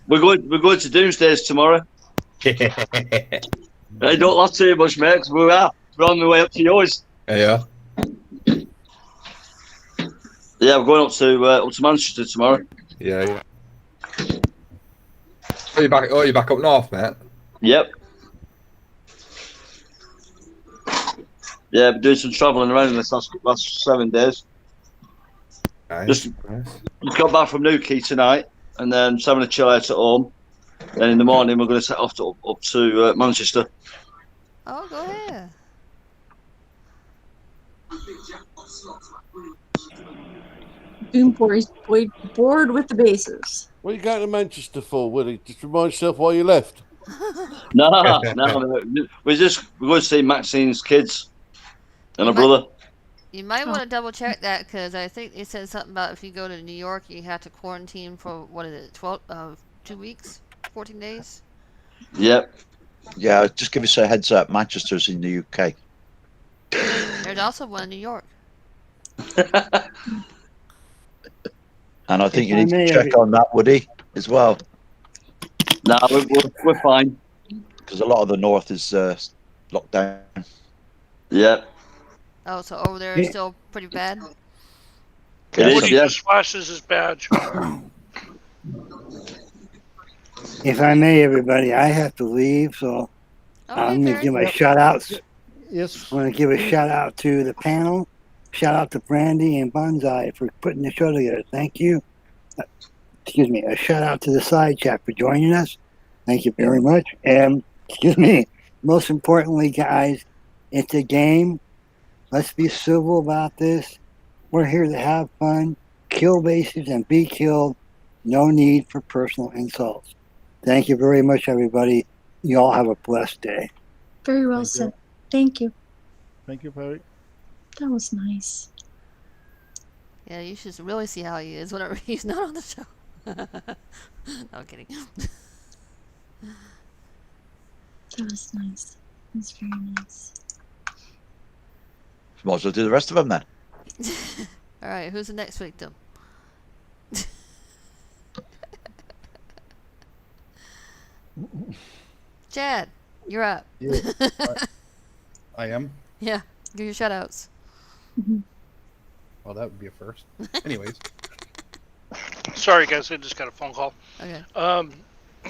M: We're going to Doomsdays tomorrow. Hey, don't laugh too much, mate, 'cause we're on the way up to yours.
E: Yeah.
M: Yeah, we're going up to Manchester tomorrow.
E: Yeah. You're back up north, mate?
M: Yep. Yeah, been doing some travelling around in this last 7 days.
E: Nice.
M: Just got back from Newquay tonight, and then just having a chill out at home. Then in the morning, we're going to set off up to Manchester.
A: Oh, go ahead.
N: Doomboy's bored with the bases.
I: What are you going to Manchester for, Willie? Just remind yourself why you left.
M: No, we're going to see Maxine's kids and her brother.
A: You might want to double check that, because I think it said something about if you go to New York, you have to quarantine for, 2 weeks? 14 days?
M: Yep.
C: Yeah, just give us a heads up. Manchester's in the UK.
A: There's also one in New York.
C: And I think you need to check on that, Woody, as well.
M: No, we're fine.
C: Because a lot of the north is locked down.
M: Yep.
A: Oh, so over there is still pretty bad?
J: Woody just flashes his badge.
D: If I may, everybody, I have to leave, so I'm going to give my shout outs.
B: Yes.
D: I want to give a shout out to the panel. Shout out to Brandy and Bonsai for putting the show together. Thank you. Excuse me. A shout out to the side chat for joining us. Thank you very much. And most importantly, guys, it's a game. Let's be civil about this. We're here to have fun, kill bases, and be killed. No need for personal insults. Thank you very much, everybody. You all have a blessed day.
N: Very well said. Thank you.
B: Thank you, Perry.
N: That was nice.
A: Yeah, you should really see how he is whenever he's not on the show. No, I'm kidding.
N: That was nice. That was very nice.
C: Might as well do the rest of them then.
A: Alright, who's the next victim? Chad, you're up.
G: Yeah. I am?
A: Yeah, give your shout outs.
G: Well, that would be a first. Anyways.
J: Sorry, guys, I just got a phone call.
A: Okay.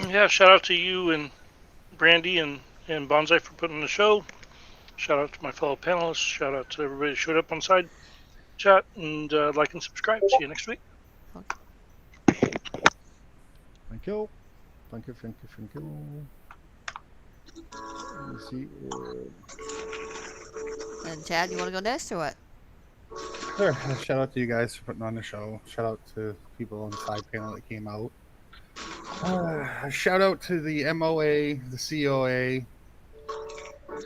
J: Yeah, shout out to you and Brandy and Bonsai for putting on the show. Shout out to my fellow panelists. Shout out to everybody who showed up on side chat, and like and subscribe. See you next week.
B: Thank you. Thank you, thank you, thank you. Let me see.
A: And Chad, you want to go next or what?
G: Sure. Shout out to you guys for putting on the show. Shout out to people on the side panel that came out. Shout out to the MOA, the COA,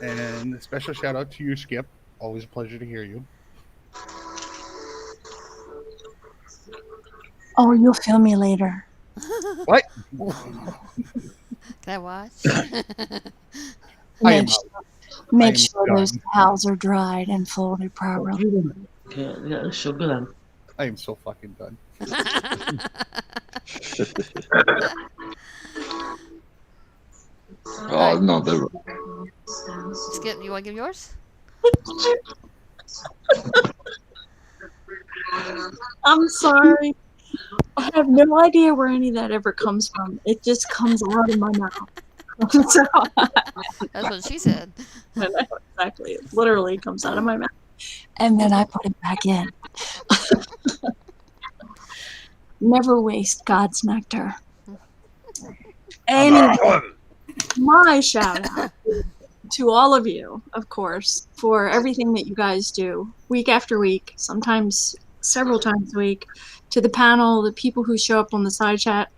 G: and a special shout out to you, Skip. Always a pleasure to hear you.
K: Oh, you'll feel me later.
G: What?
A: Can I watch?
K: Make sure those towels are dried and folded properly.
M: Yeah, sugar then.
G: I am so fucking done.
M: Oh, no, they're...
A: Skip, you want to give yours?
N: I'm sorry. I have no idea where any of that ever comes from. It just comes out of my mouth. So,
A: that's what she said.
N: I know, exactly. It literally comes out of my mouth.
K: And then I put it back in. Never waste God's nectar.
N: Anyway, my shout out to all of you, of course, for everything that you guys do week after week, sometimes several times a week, to the panel, the people who show up on the side chat,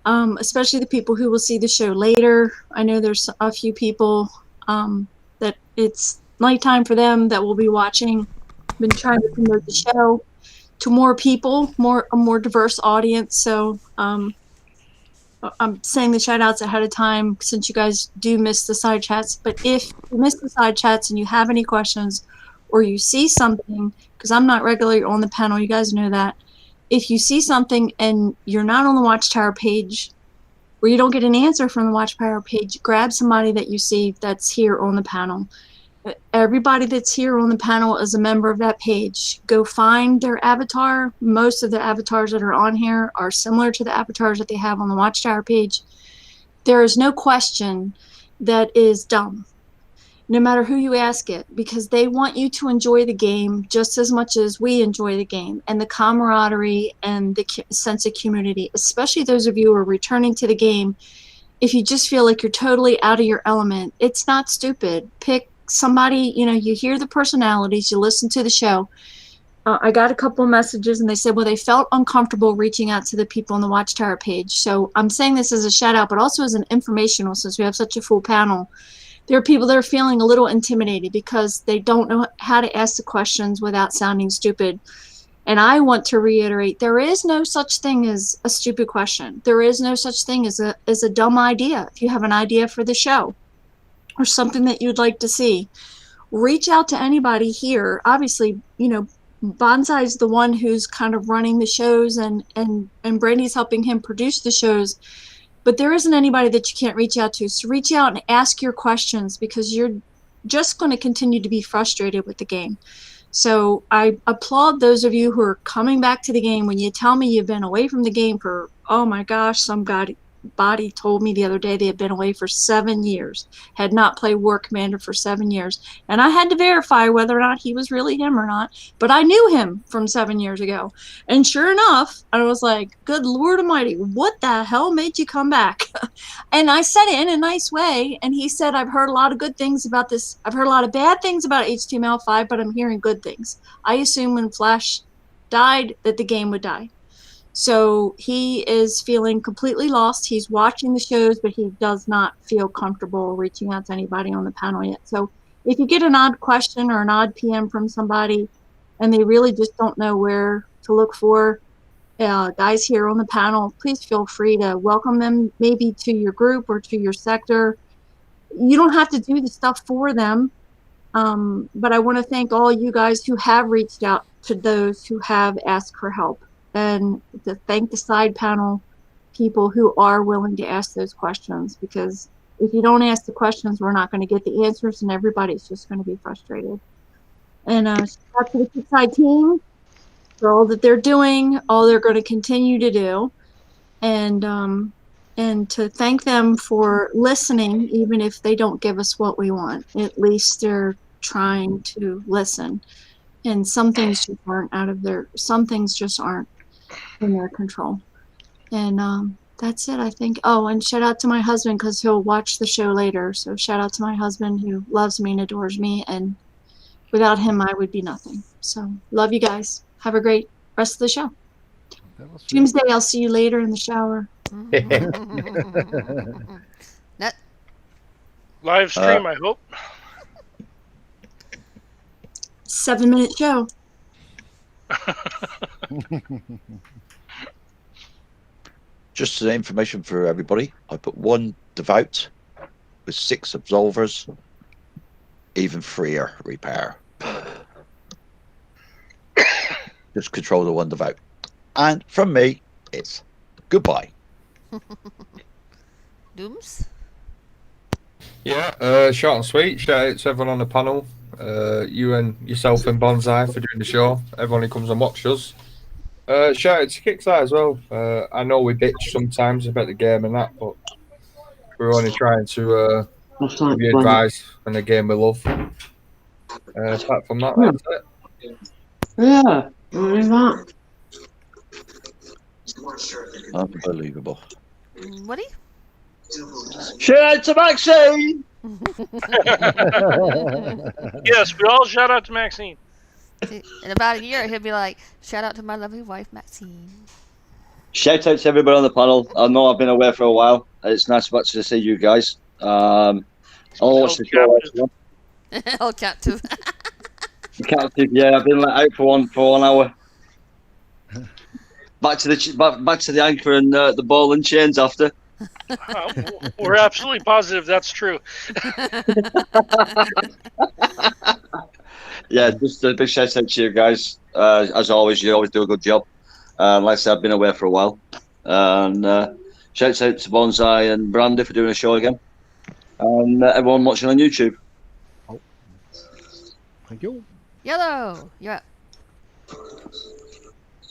N: especially the people who will see the show later. I know there's a few people that it's nighttime for them that will be watching. Been trying to promote the show to more people, a more diverse audience. So I'm saying the shout outs ahead of time since you guys do miss the side chats. But if you miss the side chats and you have any questions or you see something, because I'm not regularly on the panel, you guys know that. If you see something and you're not on the Watchtower page or you don't get an answer from the Watchtower page, grab somebody that you see that's here on the panel. Everybody that's here on the panel is a member of that page. Go find their avatar. Most of the avatars that are on here are similar to the avatars that they have on the Watchtower page. There is no question that is dumb. no matter who you ask it, because they want you to enjoy the game just as much as we enjoy the game, and the camaraderie and the sense of community, especially those of you who are returning to the game. If you just feel like you're totally out of your element, it's not stupid. Pick somebody, you hear the personalities, you listen to the show. I got a couple of messages and they said, well, they felt uncomfortable reaching out to the people on the Watchtower page. So I'm saying this as a shout out, but also as an informational, since we have such a full panel. There are people that are feeling a little intimidated because they don't know how to ask the questions without sounding stupid. And I want to reiterate, there is no such thing as a stupid question. There is no such thing as a dumb idea. If you have an idea for the show or something that you'd like to see, reach out to anybody here. Obviously, Bonsai's the one who's kind of running the shows, and Brandy's helping him produce the shows. But there isn't anybody that you can't reach out to. So reach out and ask your questions, because you're just going to continue to be frustrated with the game. So I applaud those of you who are coming back to the game. When you tell me you've been away from the game for, oh my gosh, some body told me the other day they had been away for 7 years, had not played War Commander for 7 years. And I had to verify whether or not he was really him or not. But I knew him from 7 years ago. And sure enough, I was like, good Lord Almighty, what the hell made you come back? And I said it in a nice way. And he said, I've heard a lot of good things about this. I've heard a lot of bad things about HTML5, but I'm hearing good things. I assume when Flash died that the game would die. So he is feeling completely lost. He's watching the shows, but he does not feel comfortable reaching out to anybody on the panel yet. So if you get an odd question or an odd PM from somebody and they really just don't know where to look for guys here on the panel, please feel free to welcome them maybe to your group or to your sector. You don't have to do the stuff for them. But I want to thank all you guys who have reached out to those who have asked for help, and to thank the side panel people who are willing to ask those questions, because if you don't ask the questions, we're not going to get the answers and everybody's just going to be frustrated. And shout out to the Kickside team for all that they're doing, all they're going to continue to do, and to thank them for listening, even if they don't give us what we want. At least they're trying to listen. And some things just aren't in their control. And that's it, I think. Oh, and shout out to my husband, because he'll watch the show later. So shout out to my husband, who loves me and adores me, and without him I would be nothing. So love you guys. Have a great rest of the show. Doomsday, I'll see you later in the shower.
J: Live stream, I hope.
N: 7-minute show.
C: Just as information for everybody, I put 1 devout with 6 absolvers, even freer repair. Just control the 1 devout. And from me, it's goodbye.
A: Dooms?
E: Yeah, short and sweet. Shout out to everyone on the panel. You and yourself and Bonsai for doing the show. Everyone who comes and watches us. Shout out to Kickstarter as well. I know we bitch sometimes about the game and that, but we're only trying to give you advice on the game we love. Apart from that, that's it.
L: Yeah, only that.
C: Unbelievable.
A: Woody?
M: Shout out to Maxine!
J: Yes, we all shout out to Maxine.
A: In about a year, he'll be like, shout out to my lovely wife, Maxine.
M: Shout out to everybody on the panel. I know I've been away for a while. It's nice to see you guys. I'll watch the show.
A: Oh, captive.
M: Captive, yeah, I've been let out for one hour. Back to the anchor and the ball and chains after.
J: We're absolutely positive that's true.
M: Yeah, just a big shout out to you guys. As always, you always do a good job. Like I said, I've been away for a while. And shout out to Bonsai and Brandy for doing a show again. And everyone watching on YouTube.
B: Oh. Thank you.
A: Yellow, you're up.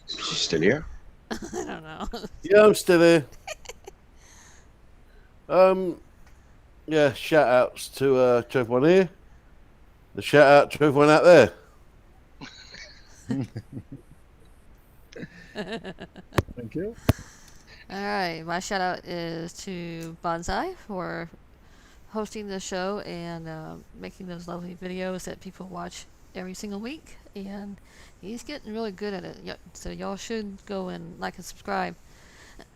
C: She's still here?
A: I don't know.
I: Yeah, I'm still here. Yeah, shout outs to everyone here. The shout out to everyone out there.
B: Thank you.
A: All right, my shout out is to Bonsai for hosting the show and making those lovely videos that people watch every single week. And he's getting really good at it. So y'all should go and like and subscribe.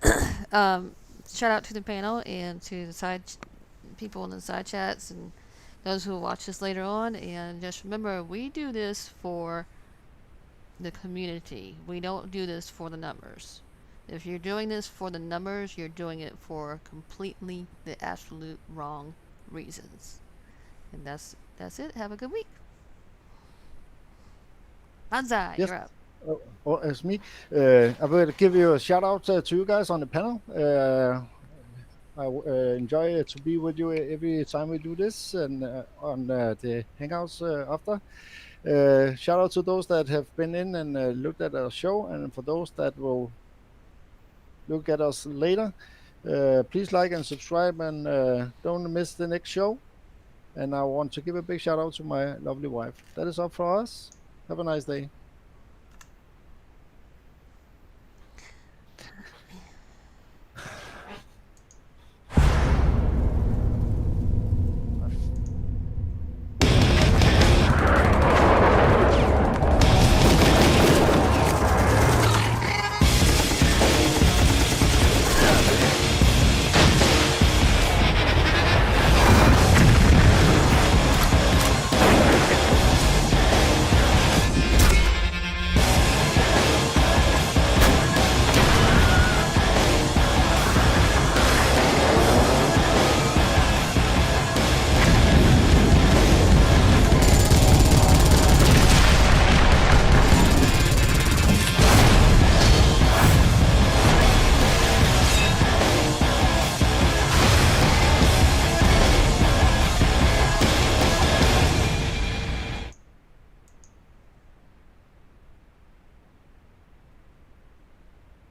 A: Shout out to the panel and to the people in the side chats and those who will watch this later on. And just remember, we do this for the community. We don't do this for the numbers. If you're doing this for the numbers, you're doing it for completely the absolute wrong reasons. And that's it. Have a good week. Banzai,
B: Yes.
A: you're up.
B: Oh, it's me. I will give you a shout out to you guys on the panel. I enjoy to be with you every time we do this and on the Hangouts after. Shout out to those that have been in and looked at our show, and for those that will look at us later, please like and subscribe and don't miss the next show. And I want to give a big shout out to my lovely wife. That is all for us. Have a nice day.